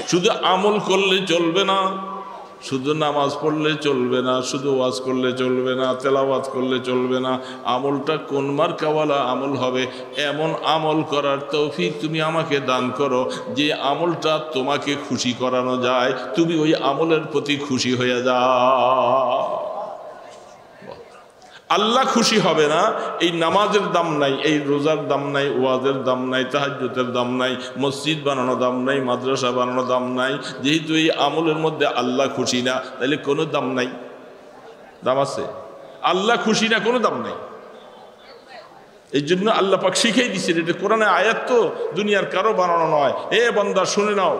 শুধু আমল করলে চলবে না, শুধু নামাজ পড়লে চলবে না, শুধু ওয়াজ করলে চলবে না, তেলাওয়াত করলে চলবে না। আমলটা কোন মার্কাওয়ালা আমল হবে, এমন আমল করার তৌফিক তুমি আমাকে দান করো যে আমলটা তোমাকে খুশি করানো যায়, তুমি ওই আমলের প্রতি খুশি হয়ে যাও। আল্লাহ খুশি হবে না, এই নামাজের দাম নাই, এই রোজার দাম নাই, ওয়াজের দাম নাই, তাহাজ্জুদের দাম নাই, মসজিদ বানানো দাম নাই, মাদ্রাসা বানানো দাম নাই। যেহেতু এই আমলের মধ্যে আল্লাহ খুশি না, তাহলে কোনো দাম নাই। দাম আছে? আল্লাহ খুশি না, কোনো দাম নাই। এই জন্য আল্লাহ পাক শিখিয়ে দিচ্ছেন, এটা কোরআনে আয়াত, তো দুনিয়ার কারো বানানো নয়। হে বান্দা শুনে নাও,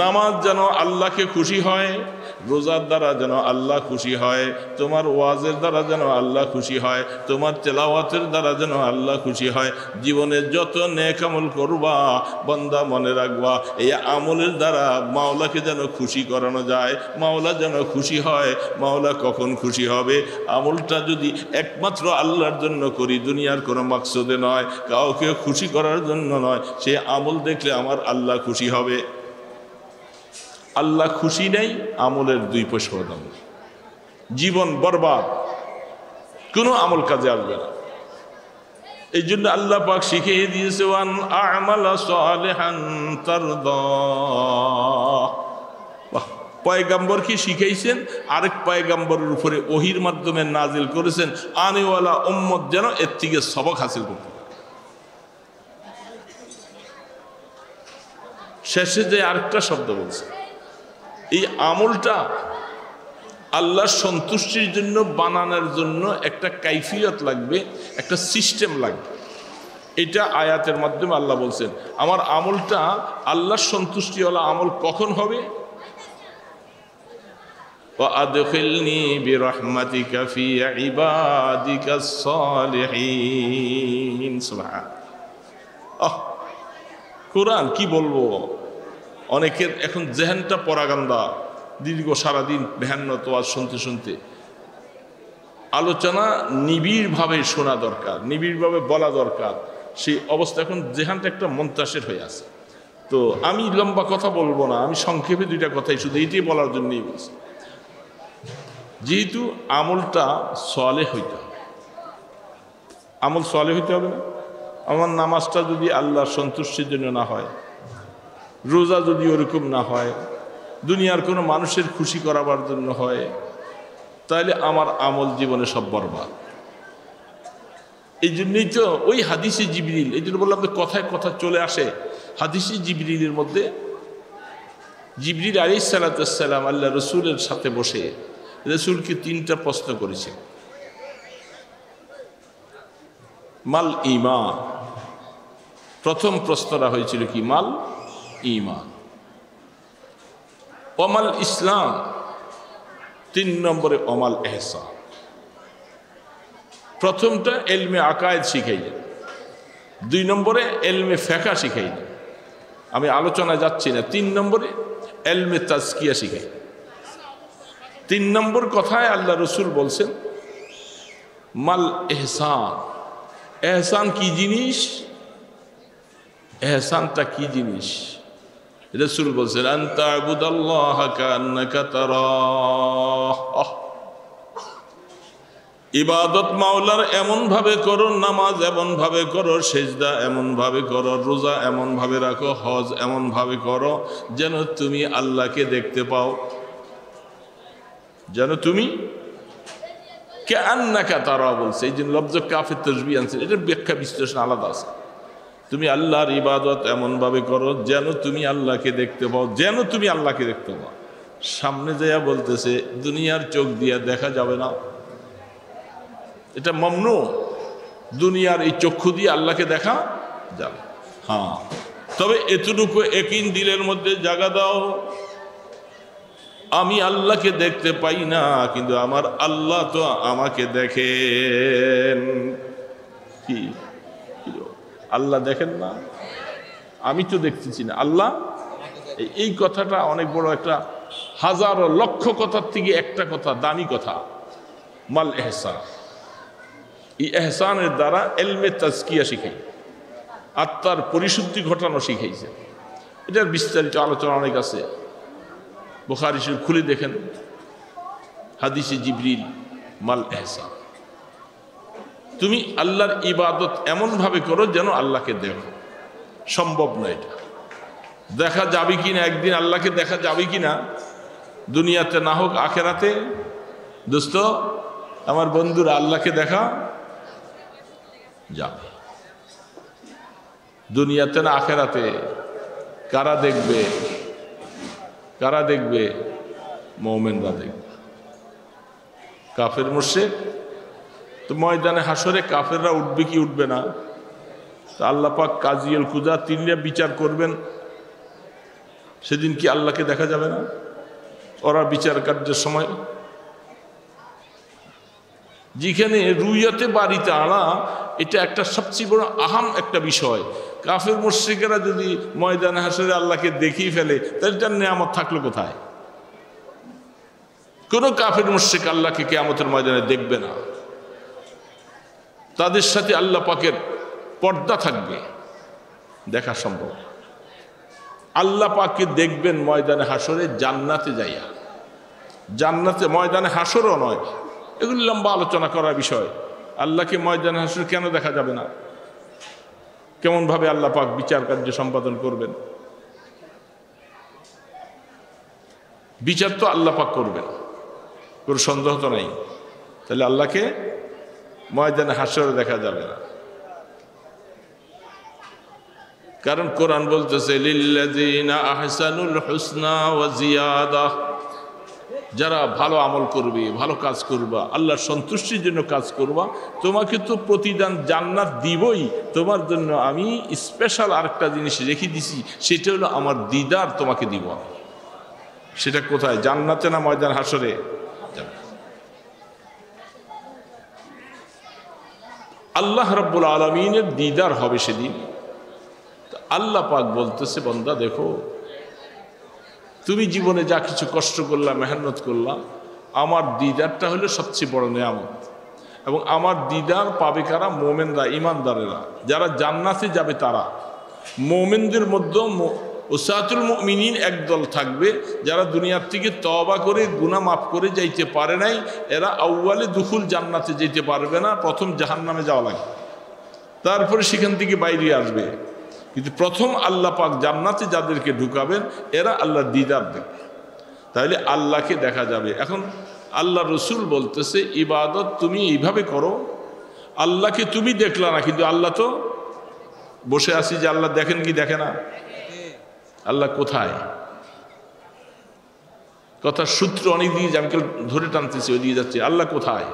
নামাজ যেন আল্লাহকে খুশি হয়, রোজার দ্বারা যেন আল্লাহ খুশি হয়, তোমার ওয়াজের দ্বারা যেন আল্লাহ খুশি হয়, তোমার তেলাওয়াতের দ্বারা যেন আল্লাহ খুশি হয়। জীবনে যত নেক আমল করবা বান্দা মনে রাখবা এই আমলের দ্বারা মাওলাকে যেন খুশি করানো যায়। মাওলা যেন খুশি হয়। মাওলা কখন খুশি হবে? আমলটা যদি একমাত্র আল্লাহর জন্য করি, দুনিয়ার কোনো মাকসুদে নয়, কাউকে খুশি করার জন্য নয়, সে আমল দেখলে আমার আল্লাহ খুশি হবে। আল্লাহ খুশি নেই, আমলের 2 পয়সা দাম, জীবন বরবাদ, কোনো আমল কাজে আসবে না। এই জন্য আল্লাহ পাক শিখিয়ে দিয়েছে ওয়ান আমালা সালিহান তারদা। পয়গাম্বরকে শিখাইছেন, আরেক পয়গাম্বরের উপরে ওহির মাধ্যমে নাজিল করেছেন আনেওয়ালা উম্মত যেন এর থেকে সবক হাসিল করতে। শেষে যে আরেকটা শব্দ বলছে, এই আমলটা আল্লাহর সন্তুষ্টির জন্য বানানোর জন্য একটা কাইফিয়ত লাগবে, একটা সিস্টেম লাগবে। এটা আয়াতের মাধ্যমে আল্লাহ বলছেন আমার আমলটা আল্লাহর সন্তুষ্টিওয়ালা আমল কখন হবে? وأدخلني برحمتك في عبادك الصالحين। সুবহান কোরআন কি বলবো, অনেকের এখন জেহেনটা পরাগান্দা, দীর্ঘ সারাদিন মেহনত ওয়াজ শুনতে শুনতে। আলোচনা নিবিড়ভাবে শোনা দরকার, নিবিড়ভাবে বলা দরকার। সেই অবস্থা এখন জেহানটা একটা মন্তাসের হয়ে আছে। তো আমি লম্বা কথা বলবো না, আমি সংক্ষেপে 2টা কথাই শুধু এইটাই বলার জন্যই বলছি। যেহেতু আমলটা সালেহ হইতে হবে, আমল সালেহ হইতে হবে না। আমার নামাজটা যদি আল্লাহর সন্তুষ্টির জন্য না হয়, রোজা যদি ওরকম না হয়, দুনিয়ার কোনো মানুষের খুশি করাবার জন্য হয়, তাহলে আমার আমল জীবনে সব বরবাদ। এই জন্যই তো ওই হাদিসে জিবরিল, এই জন্য বললাম কথায় কথা চলে আসে। হাদিসে জিবরিলের মধ্যে জিবরিল আলাইহিস সালাম আল্লাহ রসুলের সাথে বসে রসুলকে 3টা প্রশ্ন করেছে। মাল ঈমান, প্রথম প্রশ্নটা হয়েছিল কি? মাল ঈমান। ওমাল ইসলাম, 3 নম্বরে ওমাল ইহসান। প্রথমটা ইলমে আকায়েদ শিখাইলেন, 2 নম্বরে ইলমে ফিকহ শিখাইলেন। আমি আলোচনায় যাচ্ছি না। 3 নম্বরে ইলমে তাজকিয়া শিখাই। 3 নম্বর কথায় আল্লাহ রসুল বলছেন মাল ইহসান। এহসান কি জিনিস? এহসানটা কি জিনিস? রসুল বলছেন আনতা আবুদাল্লাহা কান্নাকা তারাহ। ইবাদত মাওলার এমন ভাবে করো, নামাজ এমন ভাবে করো, সেজদা এমন ভাবে করো, রোজা এমন ভাবে রাখো, হজ এমন ভাবে করো যেন তুমি আল্লাহকে দেখতে পাও, যেন তুমি কান্নাকা তারা বলছে। এই জন্য লফজ কাফের তাসবিহ আনছে, এটার ব্যাখ্যা বিশ্লেষণ আলাদা আছে। তুমি আল্লাহর ইবাদত এমন ভাবে করো যেন তুমি আল্লাহকে দেখতে পাও, যেন তুমি আল্লাহকে দেখতে পাও। সামনে যাইয়া বলতেছে দুনিয়ার চোখ দিয়া দেখা যাবে না, এটা মামনু। দুনিয়ার এই চক্ষু দিয়ে আল্লাহকে দেখা যাবে, হ্যাঁ, তবে এতটুকু ইয়াকিন দিলের মধ্যে জায়গা দাও, আমি আল্লাহকে দেখতে পাই না, কিন্তু আমার আল্লাহ তো আমাকে দেখেন। কি আল্লাহ দেখেন না? আমি তো দেখতেছি না, আল্লাহ। এই কথাটা অনেক বড় একটা, হাজারো লক্ষ কথার থেকে একটা কথা, দামি কথা, মাল ইহসান। এই ইহসানের দ্বারা ইলমে তাজকিয়া শিখাই, আত্মার পরিশুদ্ধি ঘটানো শিখাইছে। এটার বিস্তারিত আলোচনা অনেক আছে, বুখারী শরীফ খুলে দেখেন, হাদিসে জিবরিল মাল ইহসান। তুমি আল্লাহর ইবাদত এমন ভাবে করো যেন আল্লাহকে দেখো। সম্ভব না, এটা দেখা যাবে কিনা, একদিন আল্লাহকে দেখা যাবে কিনা, দুনিয়াতে না হোক আখেরাতে। দোস্ত আমার বন্ধুরা, আল্লাহকে দেখা যাবে, দুনিয়াতে না আখেরাতে। কারা দেখবে? কারা দেখবে? মুমিনরা দেখবে। কাফের মুশরিক তো ময়দানে হাসরে কাফেররা উঠবে কি উঠবে না? তা আল্লাহ পাক কাজিউল কুদা 3টা বিচার করবেন। সেদিন কি আল্লাহকে দেখা যাবে না? ওরা বিচার কার্যের সময় যেখানে রুইয়াতে বাড়িতে আনা, এটা একটা সবচেয়ে বড় আহাম একটা বিষয়। কাফের মুশরিকেরা যদি ময়দানে হাসরে আল্লাহকে দেখিয়ে ফেলে, তাহলে তার নিয়ামত থাকলো কোথায়? কোনো কাফের মুশরিক আল্লাহকে কিয়ামতের ময়দানে দেখবে না। তাদের সাথে আল্লাহ পাকের পর্দা থাকবে, দেখা সম্ভব। আল্লাহ পাককে দেখবেন ময়দানে হাসরে জান্নাতে যাইয়া। জান্নাতে, ময়দানে হাসরও নয়, এগুলি লম্বা আলোচনা করার বিষয়। আল্লাহকে ময়দানে হাসর কেন দেখা যাবে না? কেমনভাবে আল্লাহ পাক বিচার কার্য সম্পাদন করবেন? বিচার তো আল্লাহ পাক করবেন, কোনো সন্দেহ তো নাই। তাহলে আল্লাহকে ময়দানে হাসরে দেখা যাবে না। কারণ কোরআন বলতেছে লিল্লাযিনা আহসানুল হুসনা ওয়া জিয়াদা, যারা ভালো আমল করবে, ভালো কাজ করবা, আল্লাহর সন্তুষ্টির জন্য কাজ করবা, তোমাকে তো প্রতিদান জান্নাত দিবই, তোমার জন্য আমি স্পেশাল আরেকটা জিনিস রেখে দিছি, সেটা হলো আমার দিদার তোমাকে দিব। সেটা কোথায়? জান্নাতে না ময়দান হাসরে? আল্লাহ রাব্বুল আলামিনের দিদার হবে সেদিন। আল্লাহ পাক বলতেছে, বান্দা দেখো, তুমি জীবনে যা কিছু কষ্ট করলা, মেহনত করলা, আমার দিদারটা হলো সবচেয়ে বড় নিয়ামত। এবং আমার দিদার পাবে কারা? মোমেনরা, ইমানদারেরা, যারা জান্নাতে যাবে তারা। মোমেনদের মধ্যে উসাতুল মুমিনিন একদল থাকবে, যারা দুনিয়ার থেকে তওবা করে গুনাহ মাফ করে যাইতে পারে নাই, এরা আউয়ালে দুখুল জান্নাতে যেতে পারবে না, প্রথম জাহান্নামে যাওয়া লাগে, তারপরে সেখান থেকে বাইরে আসবে। কিন্তু প্রথম আল্লাহ পাক জান্নাতে যাদেরকে ঢুকাবেন, এরা আল্লাহর দিদার দেখবে, তাহলে আল্লাহকে দেখা যাবে। এখন আল্লাহ রসুল বলতেছে, ইবাদত তুমি এইভাবে করো, আল্লাহকে তুমি দেখলা না, কিন্তু আল্লাহ তো বসে আছি, যে আল্লাহ দেখেন কি দেখে না? আল্লাহ কোথায়? কথার সূত্র অনেক দিকে আমি ধরে টানতেছি, ওই দিকে যাচ্ছি। আল্লাহ কোথায়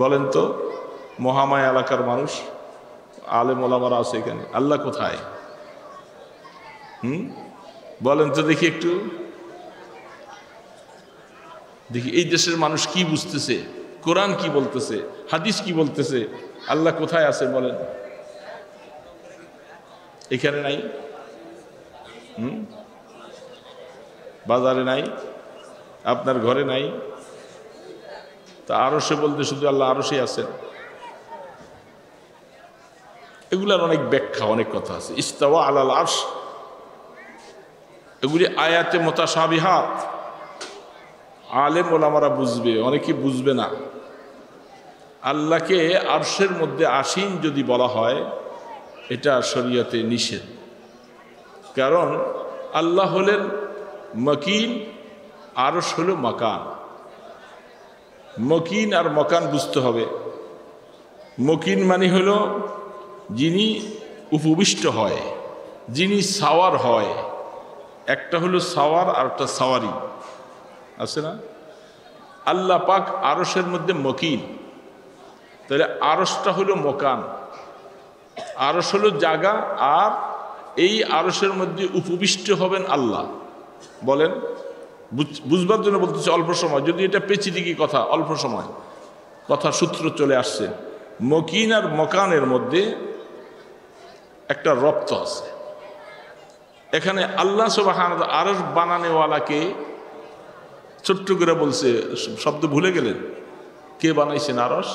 বলেন তো? মহামায়া এলাকার মানুষ, আলেম ওলামারা আছে এখানে, আল্লাহ কোথায়? বলেন তো দেখি একটু, দেখি এই দেশের মানুষ কি বুঝতেছে, কোরআন কি বলতেছে, হাদিস কি বলতেছে, আল্লাহ কোথায় আছে বলেন? এখানে নাই, বাজারে নাই, আপনার ঘরে নাই, তা আরশে বলতে শুধু আল্লাহ আরশে আছেন। এগুলার অনেক ব্যাখ্যা, অনেক কথা আছে। ইস্তাওয়া আলাল আরশ, এগুলি আয়াতে মুতাশাবিহাত, আলেম ওলামারা বুঝবে, অনেকে বুঝবে না। আল্লাহকে আরশের মধ্যে আসীন যদি বলা হয়, এটা শরীয়তে নিষেধ। কারণ আল্লাহ হলেন মকিন, আরশ হলো মাকান। মকিন আর মকান বুঝতে হবে। মকিন মানে হলো যিনি উপবিষ্ট হয়, যিনি সাওয়ার হয়। একটা হলো সাওয়ার আর একটা সাওয়ারি আছে না? আল্লাহ পাক আরশের মধ্যে মকিন, তাহলে আরশটা হলো মকান, আরশ হলো জায়গা, আর এই আরশের মধ্যে উপবিষ্ট হবেন আল্লাহ। বলেন, বুঝবার জন্য বলতেছে অল্প সময়, যদি এটা পেচিদিকি কথা, অল্প সময় কথা সূত্র চলে আসছে। মকিন আর মকানের মধ্যে একটা রপ্ত আছে। এখানে আল্লাহ সুবহানাহু ওয়া তাআলা আরশ বানানেওয়ালাকে ছোট্ট করে বলছে, শব্দ ভুলে গেলেন? কে বানাইছেন আরশ?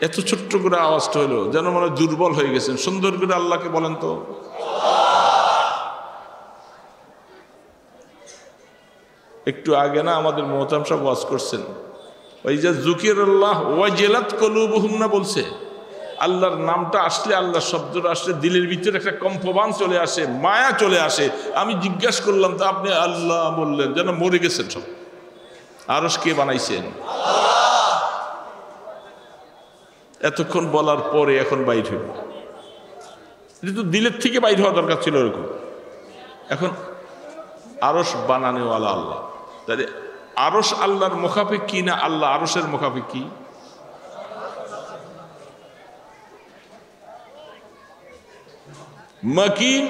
এত ছোট্ট করে আওয়াজটা হলো, যেন মনে দুর্বল হয়ে গেছেন। সুন্দর করে আল্লাহকে বলেন তো। একটু আগে না আমাদের মোহতারাম সাহেব ওয়াজ করছেন, ওই যে যুকিরাল্লাহ ওয়াজিলাত কুলুবুহুম না বলছে, আল্লাহর নামটা আসলে, আল্লাহর শব্দটা আসলে দিলের ভিতরে একটা কম্পন চলে আসে, মায়া চলে আসে। আমি জিজ্ঞাসা করলাম, তো আপনি আল্লাহ বললেন, যেন মরে গেছেন সব। আরশ কে বানাইছেন? এতক্ষণ বলার পরে এখন বাইর হইল। এটা তো দিলের থেকে বাইর হওয়া দরকার ছিল এরকম। এখন আরশ বানানেওয়ালা আল্লাহ, তাহলে আরশ আল্লাহর মুখাপেক্ষী না আল্লাহ আরশের মুখাপেক্ষী? মকিন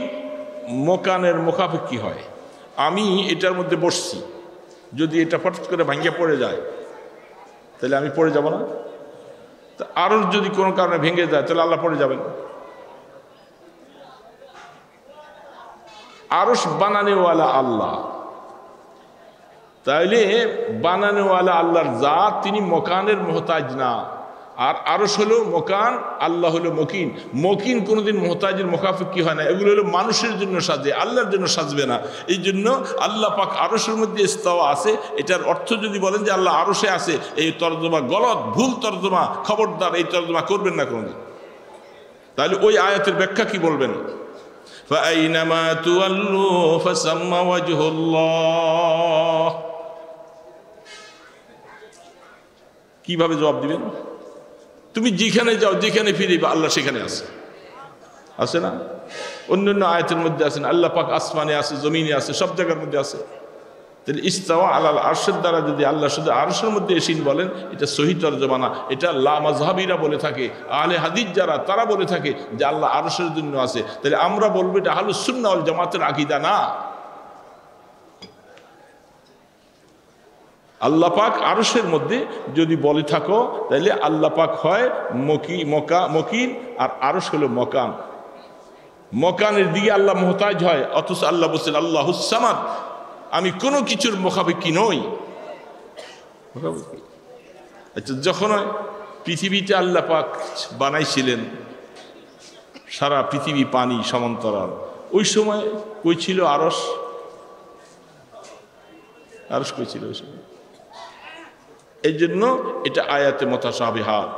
মকানের মুখাপেক্ষী হয়, আমি এটার মধ্যে বসছি, যদি এটা ফট করে ভাঙ্গিয়া পড়ে যায় তাহলে আমি পড়ে যাব না? তা আরও যদি কোনো কারণে ভেঙে যায় তাহলে আল্লাহ পড়ে যাবেন। আরশ বানানেওয়ালা আল্লাহ, তাইলে বানানেওয়ালা আল্লাহর জাত, তিনি মকানের মোহতাজ না। আর আরশ হলো মকান, আল্লাহ হলো মকিন। মকিন কোনোদিন মোহতাজের মোকাফিকি হয় না, এগুলো হলো মানুষের জন্য সাজে, আল্লাহর জন্য সাজবে না। এই জন্য আল্লাহ পাক আরশের মধ্যে ইস্তাওয়া আছে, এটার অর্থ যদি বলেন যে আল্লাহ আরশে আছে, এই তর্জমা গলত, ভুল তর্জমা, খবরদার এই তর্জমা করবেন না কোনোদিন। তাহলে ওই আয়াতের ব্যাখ্যা কি বলবেন? فأينما تولوا فثم وجه الله। কিভাবে জবাব দিবেন? তুমি যেখানে যাও, যেখানে ফিরিবা, আল্লাহ সেখানে আছে, আছে না? অন্যান্য আয়াতের মধ্যে আছেন আল্লাহ পাক আসমানে আছে, জমিনে আছে, সব জায়গার মধ্যে আছে। তাহলে ইস্তাওয়া আলাল আরশের দ্বারা যদি আল্লাহ শুধু আরশের মধ্যে এসেন বলেন, এটা সহিহ তরজমা না, এটা লা মাযহাবীরা বলে থাকে, আহলে হাদিস যারা, তারা বলে থাকে যে আল্লাহ আরশের জন্য আছে। তাহলে আমরা বলবো এটা আহলুস সুন্নাহ ওয়াল জামাতের আকীদা না। আল্লাহ পাক আরশের মধ্যে যদি বলে থাকো, তাহলে আল্লাহ পাক হয় মকিন, আর আরশ হলো মকান। মকানের দিকে আল্লাহ মুহতাজ হয়, অথচ আল্লাহ বলছেন আল্লাহুস সামাদ, আমি কোনো কিছুর মুখাপেক্ষী নই। আচ্ছা, যখন পৃথিবীতে আল্লাহ পাক বানাইছিলেন, সারা পৃথিবী পানি সমান্তরাল, ওই সময় কই ছিল আরশ? আরশ কই ছিল ওই সময়? এই জন্য এটা আয়াতে মুতাশাবিহাত।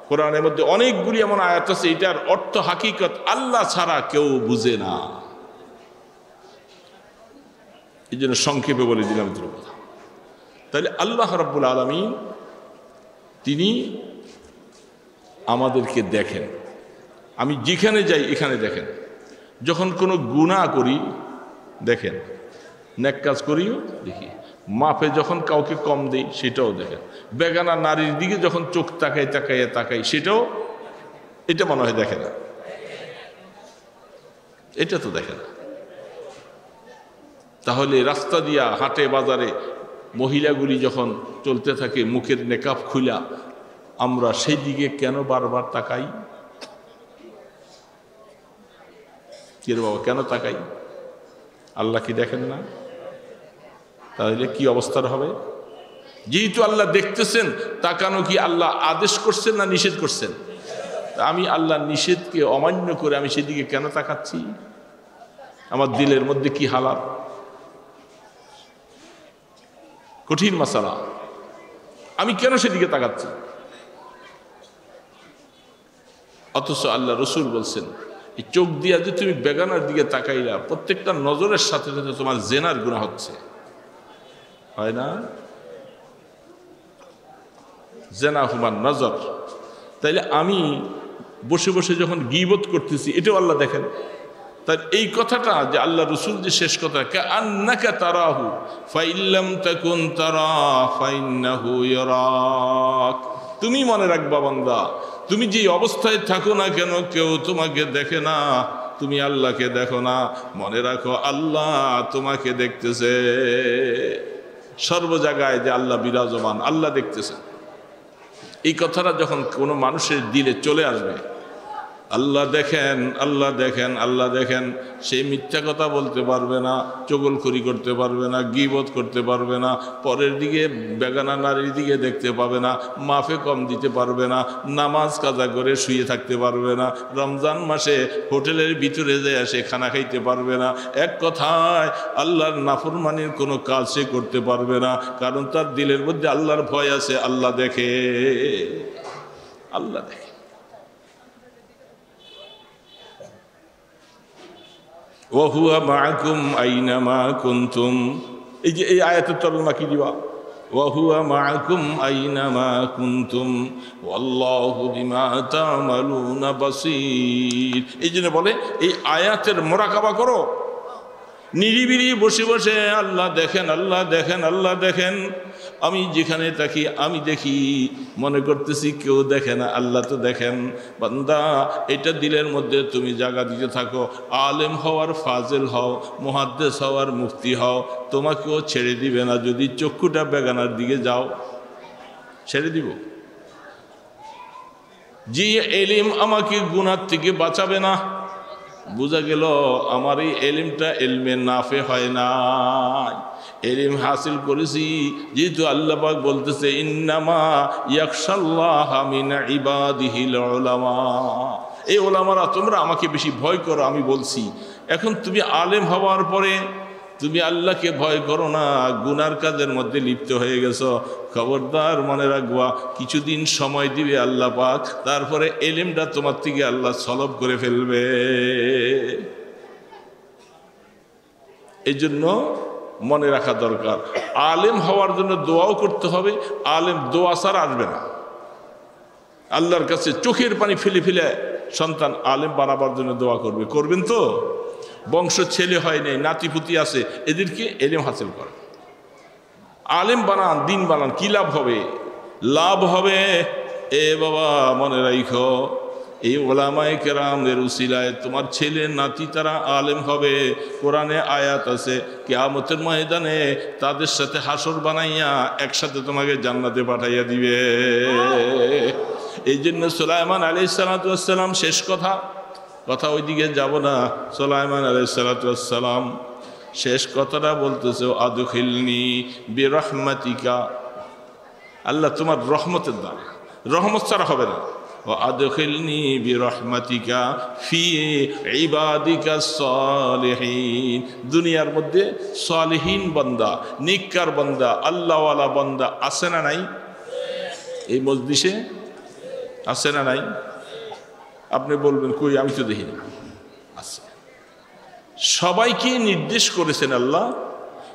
কোরআনের মধ্যে অনেকগুলি এমন আয়াত আছে এটার অর্থ হাকিকত আল্লাহ ছাড়া কেউ বুঝে না। এই জন্য সংক্ষেপে বলে দিলাম দুটো কথা। তাহলে আল্লাহ রাব্বুল আলামিন তিনি আমাদেরকে দেখেন, আমি যেখানে যাই এখানে দেখেন। যখন কোনো গুনাহ করি দেখেন, নেক কাজ করিও দেখি, মাপে যখন কাউকে কম দেই সেটাও দেখেন, বেগানা নারীর দিকে যখন চোখ তাকাই সেটাও, এটা মনে হয় দেখে না, এটা তো দেখে না। তাহলে রাস্তা দিয়া হাটে বাজারে মহিলাগুলি যখন চলতে থাকে মুখের নেকাব খুলা, আমরা সেই দিকে কেন বারবার তাকাই? কে বাবা, কেন তাকাই? আল্লাহ কি দেখেন না? তাহলে কি অবস্থার হবে? যেহেতু আল্লাহ দেখতেছেন, তাকানো কি আল্লাহ আদেশ করছেন না নিষেধ করছেন? আমি আল্লাহর নিষেধকে অমান্য করে আমি সেদিকে কেন তাকাচ্ছি? আমার দিলের মধ্যে কি হালাত? কঠিন মাসালা। আমি কেন সেদিকে তাকাচ্ছি? অথচ আল্লাহ রসুল বলছেন, এই চোখ দিয়া যে তুমি বেগানার দিকে তাকাইলা, প্রত্যেকটা নজরের সাথে সাথে তোমার জেনার গুনাহ হচ্ছে, হয় না? জেনা হুমান নজর। তাইলে আমি বসে বসে যখন গীবত করতেছি, এটাও আল্লাহ দেখেন। তার এই কথাটা যে আল্লাহ রসুল যে শেষ কথা, কাআন্নাকা তারাহু ফাইল্লাম তাকুন তারা ফাইন্নাহু ইয়ারাক, তুমি মনে রাখবা বান্দা, তুমি যে অবস্থায় থাকো না কেন, কেউ তোমাকে দেখে না, তুমি আল্লাহকে দেখো না, মনে রাখো আল্লাহ তোমাকে দেখতেছে। সর্ব জায়গায় যে আল্লাহ বিরাজমান, আল্লাহ দেখতেছে। এই কথাটা যখন কোনো মানুষের দিলে চলে আসবে, আল্লাহ দেখেন, আল্লাহ দেখেন, আল্লাহ দেখেন, সে মিথ্যা কথা বলতে পারবে না, চগলখড়ি করতে পারবে না, গীবত করতে পারবে না, পরের দিকে বেগানা নারীর দিকে দেখতে পাবে না, মাফে কম দিতে পারবে না, নামাজ কাজা করে শুয়ে থাকতে পারবে না, রমজান মাসে হোটেলের ভিতরে যায় সে খানা খাইতে পারবে না। এক কথায় আল্লাহর নাফরমানির কোনো কাজ সে করতে পারবে না, কারণ তার দিলের মধ্যে আল্লাহর ভয় আছে। আল্লাহ দেখে, আল্লাহ দেখে। ওয়াহুয়া মাআকুম আইনামা কুনতুম, এই যে এই আয়াতের তর্জমা কি দিবা? ওয়াহুয়া মাআকুম আইনামা কুনতুম ওয়াল্লাহু বিমা তা'মালুনা বাসীর। এই জন্য বলে এই আয়াতের মোরাকাবা করো, নিরিবিলি বসে বসে আল্লাহ দেখেন, আল্লাহ দেখেন, আল্লাহ দেখেন। আমি যেখানে থাকি আমি দেখি, মনে করতেছি কেউ দেখে না, আল্লাহ তো দেখেন। বান্দা, এটা দিলের মধ্যে তুমি জায়গা দিতে থাকো। আলেম হওয়ার ফাজেল হও, মুহাদ্দিস হওয়ার মুফতি হও, তোমাকেও ছেড়ে দিবে না। যদি চক্ষুটা বেগানার দিকে যাও, ছেড়ে দিব। যে এলিম আমাকে গুনাহ থেকে বাঁচাবে না, বোঝা গেল আমার এই এলিমটা এলমে নাফে হয় না। এলিম হাসিল করেছি যেহেতু আল্লাহ পাক বলতেছে ইন্নামা ইয়াখশাল্লাহ মিন ইবাদিহিল উলামা। এই ওলামারা তোমরা আমাকে বেশি ভয় করো, আমি বলছি। এখন তুমি আলেম হওয়ার পরে তুমি আল্লাহকে ভয় করো না, গুনার কাজের মধ্যে লিপ্ত হয়ে গেছো, খবরদার মনে রাখবা কিছুদিন সময় দিবে আল্লাহ পাক, তারপরে এলিমটা তোমার থেকে আল্লাহ সলব করে ফেলবে। এই জন্য মনে রাখা দরকার, আলেম হওয়ার জন্য দোয়াও করতে হবে। আলেম দোয়া ছাড়া আসবে না। আল্লাহর কাছে চোখের পানি ফেলে ফেলে সন্তান আলেম বানাবার জন্য দোয়া করবে। করবেন তো? বংশ ছেলে হয় নাই, নাতিপুতি আছে, এদেরকে এলেম হাসিল করে আলেম বানান, দিন বানান। কি লাভ হবে? লাভ হবে এ বাবা মনে রাখো, এই ওলামায়ে কেরামের উসিলায় তোমার ছেলে নাতি তারা আলেম হবে। কোরআনে আয়াত আছে কিয়ামতের ময়দানে তাদের সাথে হাসর বানাইয়া একসাথে তোমাকে জান্নাতে পাঠাইয়া দিবে। এই জন্য সুলাইমান আলাইহিস সালাতু ওয়াস সালাম, শেষ কথা ওইদিকে যাব না। সুলাইমান আলাইহিস সালাতু ওয়াস সালাম শেষ কথাটা বলতেছে আদখিলনি বিরহমাতিকা, আল্লাহ তোমার রহমতের দ্বারা, রহমত ছাড়া হবে না। আদখিলনি বিরহমাতিকা ফি ইবাদিকা সালিহিন, দুনিয়ার মধ্যে সালিহিন বান্দা, নেককার বান্দা, আল্লাহওয়ালা বান্দা আছে না নাই? এই মজলিসে আছে না নাই? আপনি বলবেন কই, আমি তো দেখি না। আছে। সবাইকে নির্দেশ করেছেন আল্লাহ,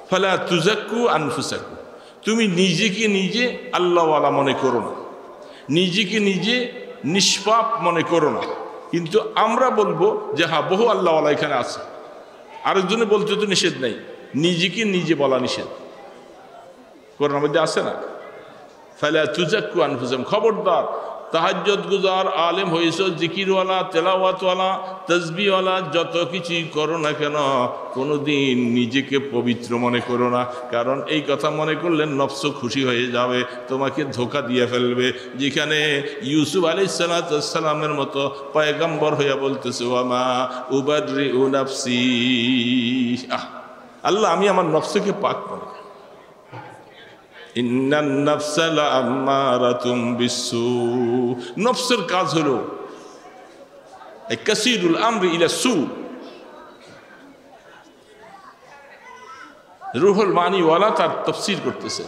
ফালা তুজাক্কু আনফুসাকুম, তুমি নিজেকে নিজে আল্লাহওয়ালা মনে করো না, নিজেকে নিজে নিষ্পাপ মনে করো না। কিন্তু আমরা বলবো যে হ্যাঁ বহু আল্লাহওয়ালা এখানে আছে। আরেকজনে বলতে তো নিষেধ নাই, নিজেকে নিজে বলা নিষেধ। কোরআনের মধ্যে আছে না? ফালা তুজাক্কু আনফুসাকুম, খবরদার তাহাজ্জুদ গুজার আলেম হয়েছ, জিকিরওয়ালা, তেলাওয়াতওয়ালা, তাসবিহওয়ালা, যত কিছুই করো না কেন কোনোদিন নিজেকে পবিত্র মনে করো না। কারণ এই কথা মনে করলে নফস খুশি হয়ে যাবে, তোমাকে ধোঁকা দিয়ে ফেলবে। যেখানে ইউসুফ আলাইহিস সালামের মতো পয়গম্বর হইয়া বলতেছে ওয়ামা উবাররিউ নাফসি, আল্লাহ আমি আমার নফসকে পাক মনে করি। ইন্নান নাফসা লাআম্মারাতুম বিসসু, নফসের কাজ হলো কাসীরুল আমরি ইলা সু। রুহুল মানি ওয়ালা তার তাফসীর করতেছে,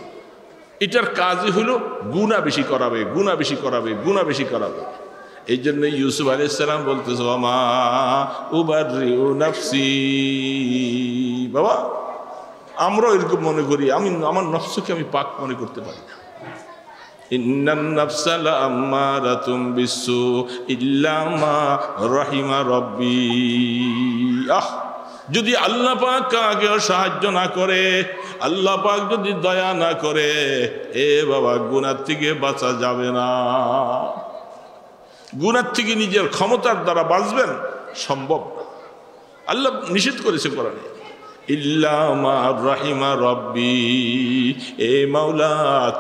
এটার কাজই হলো গুনাহ বেশি করাবে, গুনাহ বেশি করাবে, গুনাহ বেশি করাবে। এই জন্য ইউসুফ আলাইহিস সালাম বলতেছে ওয়ামা উবাররিউ নাফসি, বাবা আমরাও এরকম মনে করি, আমি আমার নফসকে আমি পাক মনে করতে পারি না। ইন্নান নাফসা লাআম্মারাতুম বিসসু ইল্লা মা রাহিমা রাব্বি। যদি আল্লাহ পাক কাউকে সাহায্য না করে, আল্লাহ পাক যদি দয়া না করে, এ বাবা গুনাহ থেকে বাঁচা যাবে না। গুনাহ থেকে নিজের ক্ষমতার দ্বারা বাঁচবেন সম্ভব না। আল্লাহ নিষেধ করেছে কোরআনে, ইল্লা মা রাহিমা রাব্বি, এ মাওলা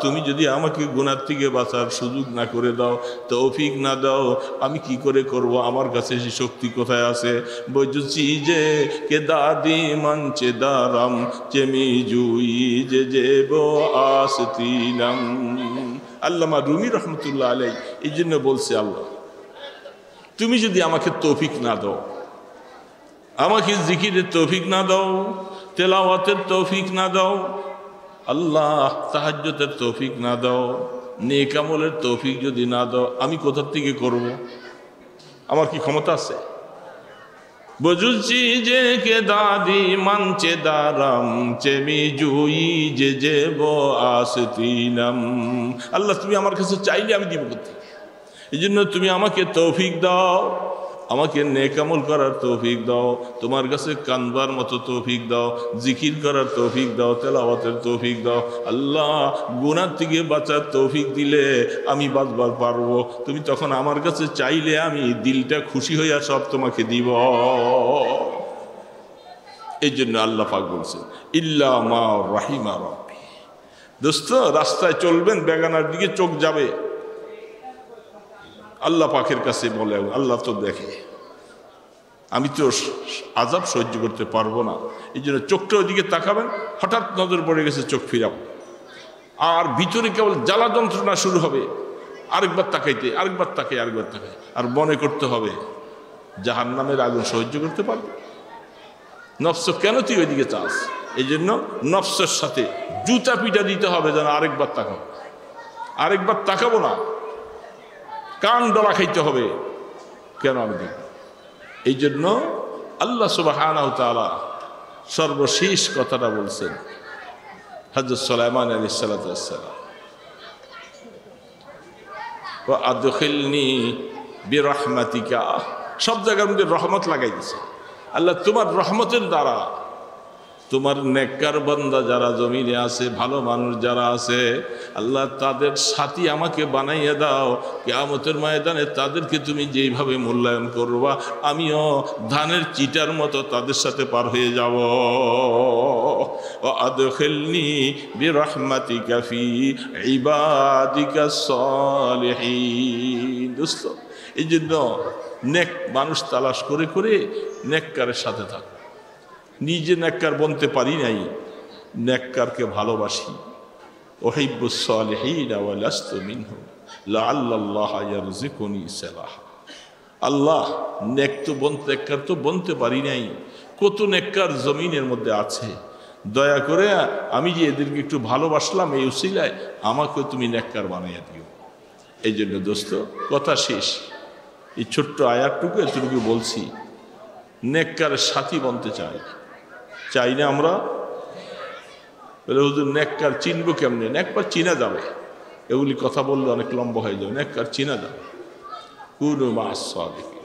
তুমি যদি আমাকে গুনাহ থেকে বাঁচার সুযোগ না করে দাও, তৌফিক না দাও, আমি কি করে করব? আমার কাছে সে শক্তি কোথায় আছে? বুঝছি যে কে দাদি মঞ্চে দারাম চেমি জুই যে যেব আসতিনাম। আল্লামা রুমি রহমতুল্লাহ আলাইহি এই জন্য বলছে, আল্লাহ তুমি যদি আমাকে তৌফিক না দাও, আমাকে জিকিরের তৌফিক না দাও, তেলাওয়াতের তৌফিক না দাও, আল্লাহ তাহাজ্জুদের তৌফিক না দাও, নেক আমলের তৌফিক যদি না দাও, আমি কোথা থেকে করব? আমার কি ক্ষমতা আছে? বুঝছি যে কে দাদি মানচে দারাম চেমি জুই যে যেব আসতিনাম। আল্লাহ তুমি আমার কাছে চাইলে আমি দিব কোথায়? এই জন্য তুমি আমাকে তৌফিক দাও, আমাকে নেক আমল করার তৌফিক দাও, তোমার কাছে কানবার মতো তৌফিক দাও, জিকির করার তৌফিক দাও, তেলাওয়াতের তৌফিক দাও। আল্লাহ গুনাহ থেকে বাঁচার তৌফিক দিলে আমি বাঁচবার পারবো। তুমি তখন আমার কাছে চাইলে আমি দিলটা খুশি হইয়া সব তোমাকে দিব। এই জন্য আল্লাহ পাক বলছেন ইল্লা মা রাহিমা রাব্বি। দোস্ত, রাস্তায় চলবেন, বেগানার দিকে চোখ যাবে, আল্লাহ পাকের কাছে বলে আল্লাহ তো দেখে, আমি তো আযাব সহ্য করতে পারবো না, এই জন্য চোখটা ওইদিকে তাকাবেন, হঠাৎ নজর পড়ে গেছে, চোখ ফিরাব, আর ভিতরে কেবল জ্বালা যন্ত্রণা শুরু হবে, আরেকবার তাকাইতে, আরেকবার তাকাই, আরেকবার তাকাই, আর মনে করতে হবে জাহান্নামের আগুন সহ্য করতে পারবে। নফস কেন তুই ওইদিকে চাস? এই জন্য নফসের সাথে জুতা পিটা দিতে হবে যেন আরেকবার তাকাবো, আরেকবার তাকাবো না, কান ডলা খাইতে হবে, কেন আমি দেখব। এই জন্য আল্লাহ সুবহানাহু ওয়া তাআলা সর্বশেষ কথাটা বলছেন হযরত সুলাইমান আলাইহিস সালাতু ওয়াস সালাম, ওয়া আদখিলনি বিরহমাতিকা। সব জায়গার মধ্যে রহমত লাগাই দিছে আল্লাহ। তোমার রহমতের দ্বারা তোমার নেককার বান্দা যারা জমিনে আছে, ভালো মানুষ যারা আছে, আল্লাহ তাদের সাথী আমাকে বানাইয়া দাও। কিয়ামতের ময়দানে তাদেরকে তুমি যেইভাবে মূল্যায়ন করবা, আমিও ধানের চিটার মতো তাদের সাথে পার হয়ে যাব। আদখিলনি বিরহমাতিকা ফি ইবাদিকা সালিহিন। দোস্ত, এই জন্য নেক মানুষ তালাশ করে করে নেককারের সাথে থাক। নিজে নেককার বনতে পারি নাই, নেককারকে ভালোবাসি। উহিব্বুস সালিহিন ওয়া লাস্তু মিনহুম লাআল্লাল্লাহ ইয়ারযুকুনি সালাহা। আল্লাহ নেককার তো বনতে পারি নাই, কত নেককার জমিনের মধ্যে আছে, দয়া করে আমি যে এদেরকে একটু ভালোবাসলাম, এই উসিলায় আমাকেও তুমি নেককার বানাইয়া দিও। এই জন্য দোস্ত, কথা শেষ, এই ছোট্ট আয়াতটুকু এতটুকু বলছি, নেককারের সাথী বনতে চাই না আমরা। বলে হুজুর নেককার চিনবো কেমনে? নেককার চিনা যাবে, এগুলি কথা বললে অনেক লম্বা হয়ে যাবে। নেককার চিনা যাবে, কুনু মা'আস সাদিকিন।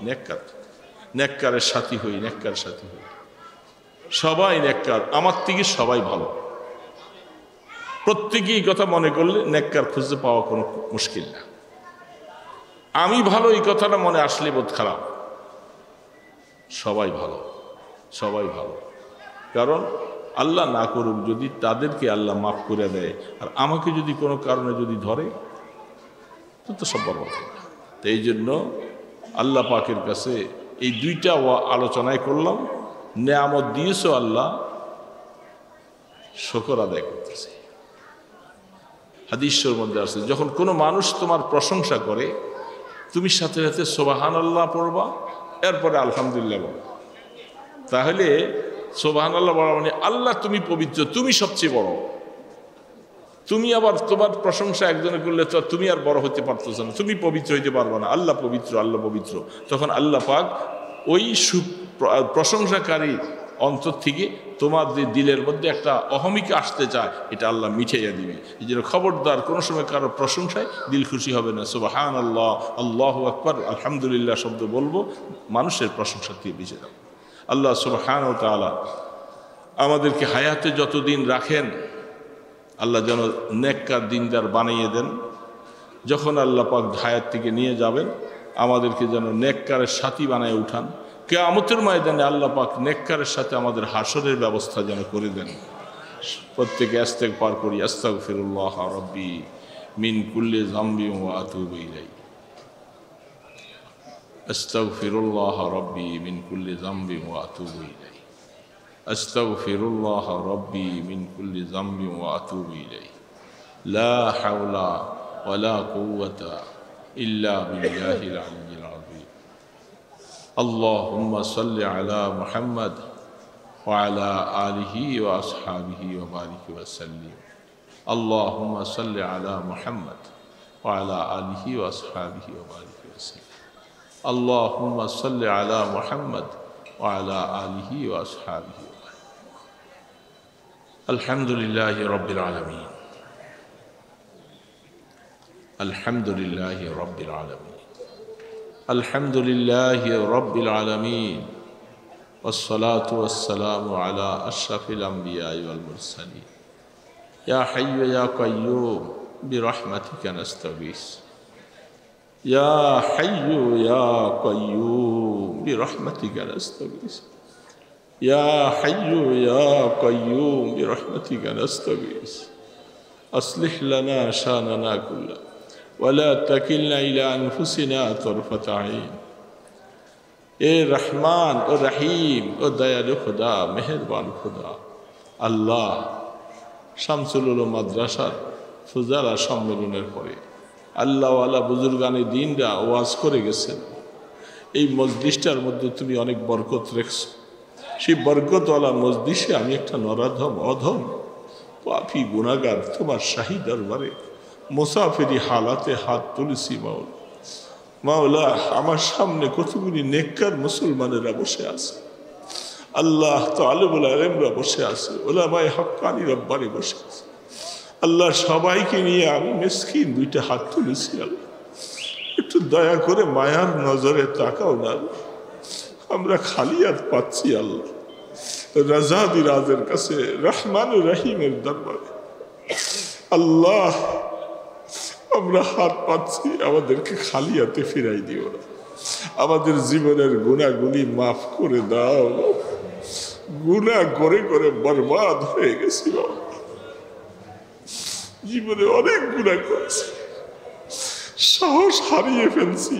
নেককারের সাথী হই, নেককার সাথী হই। সবাই নেককার, আমার থেকে সবাই ভালো, প্রত্যেকেই কথা মনে করলে নেককার খুঁজে পাওয়া কোনো মুশকিল না। আমি ভালো এই কথাটা মনে আসলে বোধ খারাপ। সবাই ভালো, সবাই ভালো, কারণ আল্লাহ না করুক যদি তাদেরকে আল্লাহ মাফ করে দেয়, আর আমাকে যদি কোনো কারণে যদি ধরে, তো সব বরবাদ। তো এই জন্য আল্লাহ পাকের কাছে এই দুইটা আলোচনায় করলাম। নেয়ামত দিয়েছো আল্লাহ, শুকর আদায় করতেছে। হাদিসের মধ্যে আছে, যখন কোনো মানুষ তোমার প্রশংসা করে, তুমি সাথে সাথে সুবহানাল্লাহ পড়বা, এরপরে আলহামদুলিল্লাহ বলো। তাহলে সুবহানাল্লাহ বলা মানে আল্লাহ তুমি পবিত্র, তুমি সবচেয়ে বড়। তুমি আবার তোমার প্রশংসা একজনে করলে তো তুমি আর বড় হতে পারতেছ না, তুমি পবিত্র হইতে পারবে না। আল্লাহ পবিত্র, আল্লাহ পবিত্র। তখন আল্লাহ পাক ওই প্রশংসাকারী অন্তর থেকে তোমার যে দিলের মধ্যে একটা অহমিকা আসতে চায়, এটা আল্লাহ মিঠাইয়া দিবে। এই জন্য খবরদার কোনো সময় কারো প্রশংসায় দিল খুশি হবে না। সুবহানাল্লাহ, আল্লাহু আকবার, আলহামদুলিল্লাহ শব্দ বলবো, মানুষের প্রশংসা দিয়ে বেঁচে যাবো। আল্লাহ সুবহানাহু ওয়া তাআলা আমাদেরকে হায়াতে যতদিন রাখেন, আল্লাহ যেন নেককার দিনদার বানিয়ে দেন। যখন আল্লাহ পাক হায়াত থেকে নিয়ে যাবেন, আমাদেরকে যেন নেককারের সাথী বানায় উঠান। কিয়ামতের ময়দানে আল্লাহ পাক নেককারের সাথে আমাদের হাসরের ব্যবস্থা যেন করে দেন। প্রত্যেকে ইস্তেগফার করি, আস্তাগফিরুল্লাহ রাব্বি মিন কুল্লি যামবি ওয়া আতুবু ইলাইহি। আস্তাগফিরুল্লাহ রাব্বি মিন কুল্লি যামবি ওয়া আতুবু ইলাইহি। আস্তাগফিরুল্লাহ রাব্বি মিন কুল্লি যামবি ওয়া আতুবু ইলাইহি। লা হাওলা ওয়ালা কুওয়াতা ইল্লা বিল্লাহিল আলিয়্যিল আযীম। اللهم صل على محمد وعلى آله وأصحابه وبارك وسلم. اللهم صل على محمد وعلى آله وأصحابه وبارك وسلم. اللهم صل على محمد وعلى آله وأصحابه وبارك. الحمد لله رب العالمين. الحمد لله رب العالمين. আলহামদুলিল্লাহি রাব্বিল আলামিন والصلاة والسلام على أشرف الأنبياء والمرسلين يا حي يا قيوم برحمتك نستغيث يا حي يا قيوم برحمتك نستغيث يا حي يا قيوم برحمتك نستغيث أصلح لنا شأننا كله ولا تكلنا إلى أنفسنا طرفة عين এ রহমান ও রহিম ও দয়ালু খুদা মেহেরবান খুদা আল্লাহ শামসুল উলুম মাদ্রাসার ফুজারা সম্মেলনের পরে আল্লাহওয়ালা বুজুর্গানে দিনরা ওয়াজ করে গেছেন। এই মজলিসটার মধ্যে তুমি অনেক বরকত রেখেছো। সেই বরকতওয়ালা মজলিসে আমি একটা নরাধম অধম পাপী গুনাহগার তোমার শাহী দরবারে মুসাফিরি হালাতে হাত তুলেছি মাওলা। মাওলা আমার সামনে কতগুলি নেককার মুসলমানেরা বসে আছে, আল্লাহ তো আলেমুল আলেমরা বসে আছে, ওলামায়ে হক্কানি রব্বানি বসে আছে। আল্লাহ সবাইকে নিয়ে আমি মিসকিন দুইটা হাত তুলেছি। আল্লাহ একটু দয়া করে মায়ার নজরে তাকাও না। আমরা খালি হাত পাচ্ছি আল্লাহ রাজা দিরাজের কাছে রহমান রহিমের দরবারে। আল্লাহ আমরা হাত পাচ্ছি, আমাদেরকে খালি হাতে ফিরাই দিও না। আমাদের জীবনের গুনাহগুলি মাফ করে দাও। গুনাহ করে করে বরবাদ হয়ে গেছি, জীবনে অনেক গুনাহ করেছি, সাহস হারিয়ে ফেলছি,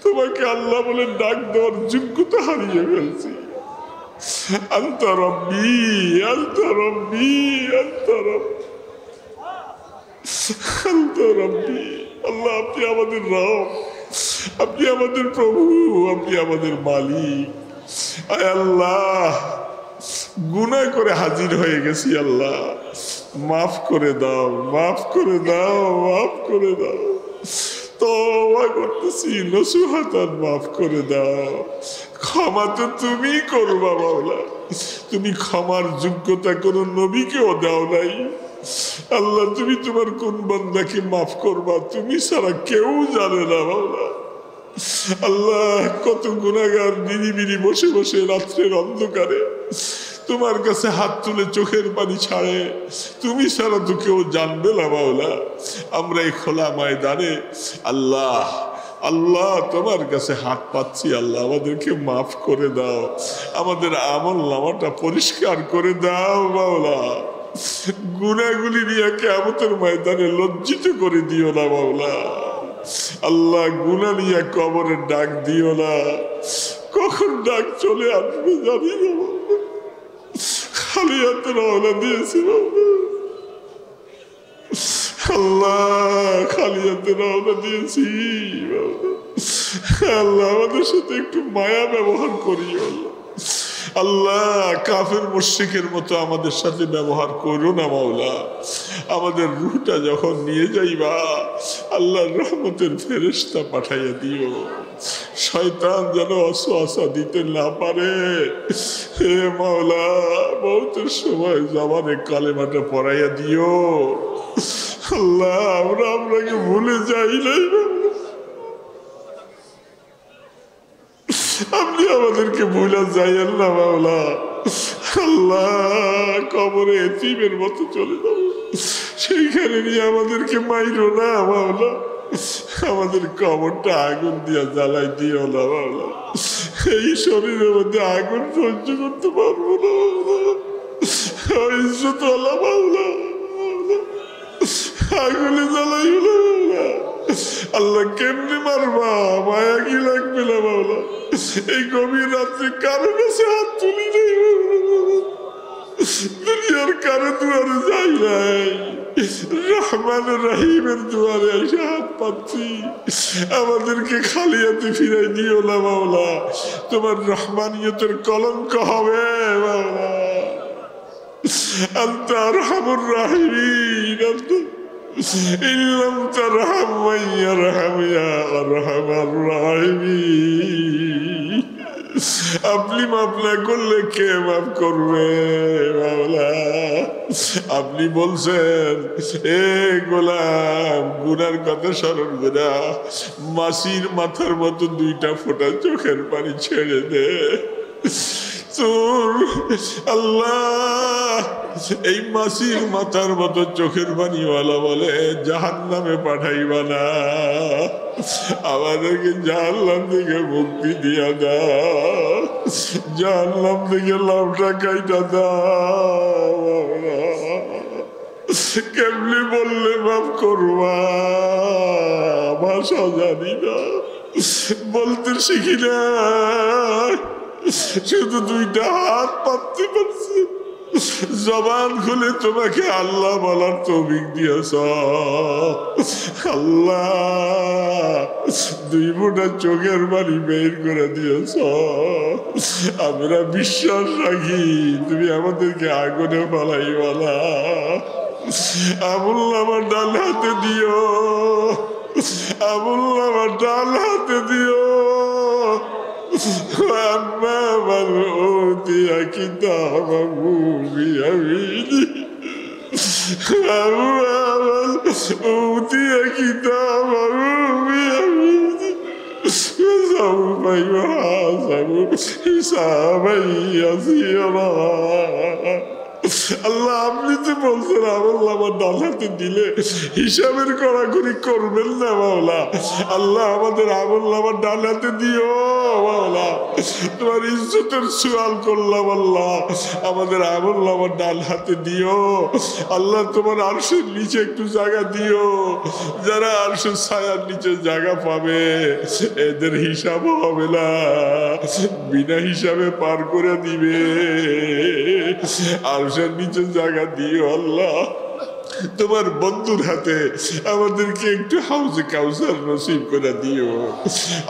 তোমাকে আল্লাহ বলে ডাক দেওয়ার যোগ্যতা হারিয়ে ফেলছি। আনতা রব্বি আনতা রব্বি আনতা রব্বি আল্লাহ আপনি আমাদের রব, আপনি আমাদের প্রভু, আপনি আমাদের মালিক। আয় আল্লাহ গুনাহ করে হাজির হয়ে গেছি, আল্লাহ মাফ করে দাও, মাফ করে দাও, মাফ করে দাও। তওবা করতেছি, নসিহতান মাফ করে দাও। ক্ষমা তো তুমি করবা মাওলা, তুমি ক্ষমার যোগ্যতা কোনো নবীকেও দাও নাই। আল্লাহ তুমি তোমার কোন বান্দাকে মাফ করবা তুমি ছাড়া কেউ জানে না মাওলা। আল্লাহ কত গুনাহগার নিরিবিলি বসে বসে রাত্রের অন্ধকারে তোমার কাছে হাত তুলে চোখের পানি ছাড়ে, তুমি ছাড়া তো কেউ জানবে না মাওলা। আমরা এই খোলা ময়দানে আল্লাহ আল্লাহ তোমার কাছে হাত পাচ্ছি, আল্লাহ আমাদেরকে মাফ করে দাও, আমাদের আমল নামাটা পরিষ্কার করে দাও মাওলা। গুনাহগুলি নিয়ে কিয়ামতের ময়দানে লজ্জিত করে দিও না মাওলা। আল্লাহ গুনাহ নিয়ে কবরে ডাক দিও না, কখন ডাক চলে আসবে জানি না। খালি হাতে রওনা দিয়েছি আল্লাহ, খালি হাতে রওনা দিয়েছি আল্লাহ, আমাদের সাথে একটু মায়া ব্যবহার করিও আল্লাহ। কাফের মুশরিকের মতো আমাদের সাথে ব্যবহার করো না মাওলা। আমাদের রূহটা যখন নিয়ে যাইবা আল্লাহর রহমতের ফেরেশতা পাঠাইয়া দিও, শয়তান যেন ওয়াসওয়াসা দিতে না পারে। হে মাওলা মওতের সময় জবানে কালেমাটা পড়াইয়া দিও আল্লাহ। আমরা আপনাকে ভুলে যাই নাই, আপনি আমাদেরকে ভুলে যাইয়েন না মাওলা। আল্লাহ কবরে এতিমের মতো চলে যাবো, সেইখানে নিয়ে আমাদেরকে মাইরো না মাওলা। আমাদের কবরটা আগুন দিয়া জ্বালাই দিও না মাওলা। এই শরীরের মধ্যে আগুন সহ্য করতে পারবো না মাওলা। ইজ্জতওয়ালা মাওলা, আগুনে জ্বালাই না মাওলা। আল্লাহ কেমনে মারবা, মায়া কি লাগবে না মাওলা। এই গভীর রাত্রে কারো কাছে হাত তুলি নেই, দুনিয়ার কারো দুয়ারে যাই নাই, রহমান রহিমের দুয়ারে এসে হাত পাচ্ছি। আমাদেরকে খালি হাতে ফিরাই দিও না মাওলা, তোমার রহমানিয়তের কলঙ্ক হবে মাওলা। আনতা আরহামুর রাহিমিন, ইল্লাম তারহাম মান ইয়ারহাম ইয়া আরহামার রাহিমিন।
আপনি মাফ না করলে কে মাফ করবে মাওলা? আপনি বলছেন এ গোলাম গুনার কথা স্মরণ করা মাসির মাথার মতো দুইটা ফোঁটা চোখের পানি ছেড়ে দে। তোর আল্লাহ এই মাসির মাথার মতো চোখের পানিওয়ালা বলে জাহান্নামে পাঠাইবা না, আমাদেরকে জাহান্নাম থেকে মুক্তি দিয়া দাও, জাহান্নাম থেকে লাভটা কাইটা দাও। কেমনি বললে মাফ করবা ভাষা জানি না, বলতে শিখি না, শুধু দুইটা হাত পাততে পারছি, জবান খুলে তোমাকে আল্লাহ বলার তৌফিক দিয়েছ। আল্লাহ দুই ফোঁটা চোখের বাড়ি বের করে দিয়েছ। আমরা বিশ্বাস রাখি তুমি আমাদেরকে আগুনে পালাইবা না। আমুল আমার ডাল হাতে দিও, আমুল আমার ডাল হাতে দিও। وأما من أوتي كتابه بيمينه وأما من أوتي كتابه بيمينه فسوف يحاسب حسابا يسيرا। আল্লাহ আপনি তো বলছেন আল্লাহ আমার ডাল হাতে দিলে হিসাবের কড়াকড়ি করবেন না মাওলা। আল্লাহ আমাদের আমল আমার ডাল হাতে দিও মাওলা, তোমার ইজ্জতের সওয়াল করলাম আল্লাহ, আমাদের আমল আমার ডাল হাতে দিও। আল্লাহ তোমার আরশের নিচে একটু জায়গা দিও, যারা আরশের ছায়ার নিচে জায়গা পাবে এদের হিসাব হবে না, বিনা হিসাবে পার করে দিবে। আরশের নিচে জায়গা দিও আল্লাহ। তোমার বন্ধুর হাতে আমাদেরকে একটু হাউজে কাউসার নসিব করে দিও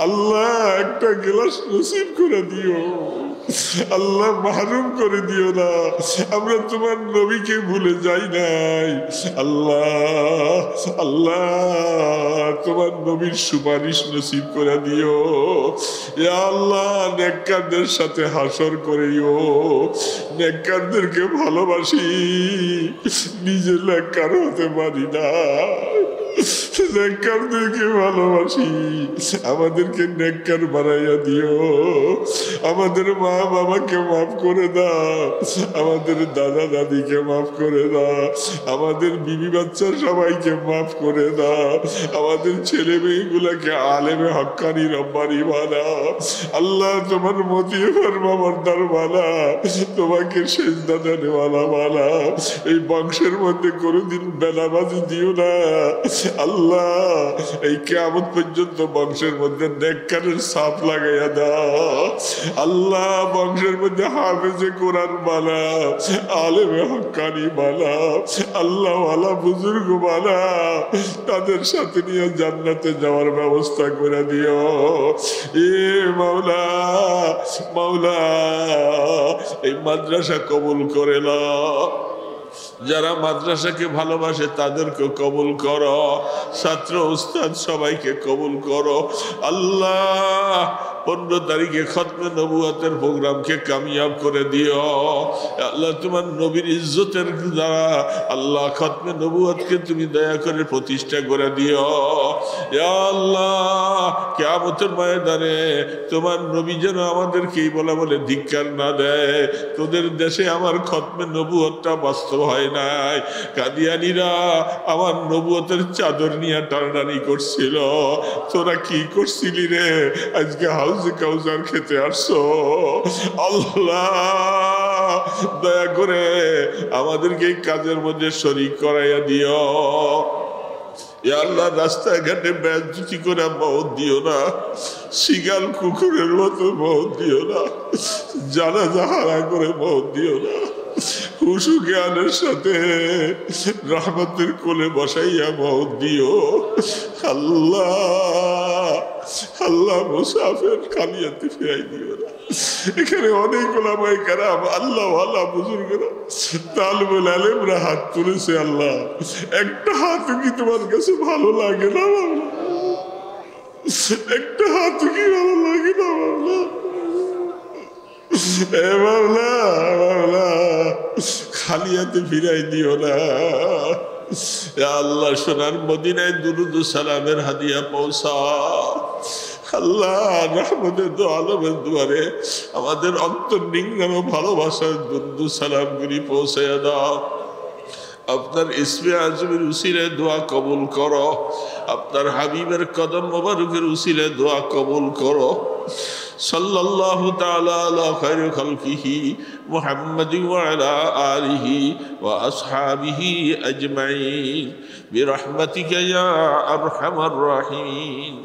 আল্লাহ, একটা গ্লাস নসিব করে দিও আল্লাহ, মাহরুম করে দিও না। আমরা তোমার নবীকে ভুলে যাই নাই আল্লাহ। আল্লাহ তোমার নবীর সুপারিশ নসিব করে দিও ইয়া আল্লাহ। নেককারদের সাথে হাসর করিও, নেককারদেরকে ভালোবাসি, নিজে নেককার হতে পারি না, নেককারদেরকে ভালোবাসি, আমাদেরকে নেককার বানাইয়া দিও। আমাদের মা বাবাকে মাফ করে দাও, আমাদের দাদা দাদিকে মাফ করে দাও, আমাদের বিবি বাচ্চা সবাইকে মাফ করে দাও, আমাদের ছেলে মেয়েগুলাকে আলেমে হক্কানি রব্বানি বানাও আল্লাহ। তোমার মতি ফরমাবরদার বানাও, তোমাকে সেজদা দেওয়ালা বানাও। এই বংশের মধ্যে কোনোদিন বেলাবাজি দিও না আল্লাহ। এই কিয়ামত পর্যন্ত বংশের মধ্যে নেককারের ছাপ লাগাইয়া দাও আল্লাহ। বংশের মধ্যে হাফেজে কোরআন বানাও, আলেমে হক্কানি বানাও আল্লাহ, ওয়ালা বুজুর্গ বানাও, তাদের সাথে নিয়ে জান্নাতে যাওয়ার ব্যবস্থা করে দিও এ মাওলা। মাওলা এই মাদ্রাসা কবুল করে নাও, যারা মাদ্রাসাকে ভালোবাসে তাদেরকে কবুল করো, ছাত্র উস্তাদ সবাইকে কবুল করো আল্লাহ। 15 তারিখে খতমে নবুয়তের প্রোগ্রামকে কামিয়াব করে দিও আল্লাহ। তোমার নবীর ইজ্জতের দ্বারা আল্লাহ খতমে নবুয়তকে তুমি দয়া করে প্রতিষ্ঠা করে দিও ইয়া আল্লাহ। কিয়ামতের ময়দানে তোমার নবী যেন আমাদেরকে বলা বলে ধিক্কার না দেয়, তোদের দেশে আমার খতমে নবুয়তটা বাস্তব হয় নাই, কাদিয়ানীরা আমার নবুয়তের চাদর নিয়ে টানাটানি করছিল, তোরা কি করছিলি রে? আজকে হাউজে কাউসার খেতে আসছো আল্লাহ, দয়া করে আমাদেরকে এই কাজের মধ্যে শরীক করাইয়া দিও ইয়া আল্লাহ। রাস্তাঘাটে বেয়াদবি করে মওত দিও না, শিগাল কুকুরের মতো মওত দিও না, জানাজা হারা করে মওত দিও না। হুশু জ্ঞানের সাথে রহমতের কোলে বসাইয়া মওত দিও আল্লাহ। আল্লাহ মুসাফির খালিয়াতে ফিরাই দিও না। এখানে অনেক ওলামায়ে কেরাম আল্লাহ ওয়ালা বুজুর্গরা তালিবুল ইলমরা হাত তুলেছে আল্লাহ, একটা হাত কি তোমার কাছে ভালো লাগে না বাবা? একটা হাত কি ভালো লাগে না বাবা? এ মাওলা, মাওলা খালি হাতে ফিরাই দিও না। আল্লাহ সোনার মদিনায় দুরুদ ও সালামের হাদিয়া পৌঁছা। আল্লাহ রহমতের দো আলমের দুয়ারে আমাদের অন্তর নিংড়ানো ভালোবাসার দুরুদ সালামগুলি পৌঁছাইয়া দাও। আপনার ইসমে আজমের উসিলে দোয়া কবুল করো, আপনার হাবিবের কদম মোবারকের উসিলে দোয়া কবুল করো। সাল্লাল্লাহু তাআলা আলা খায়রি খালকিহি মুহাম্মাদিন ওয়া আলা আলিহি ওয়া আসহাবিহি আজমাইন বিরহমাতিকা ইয়া আরহামার রাহিমিন।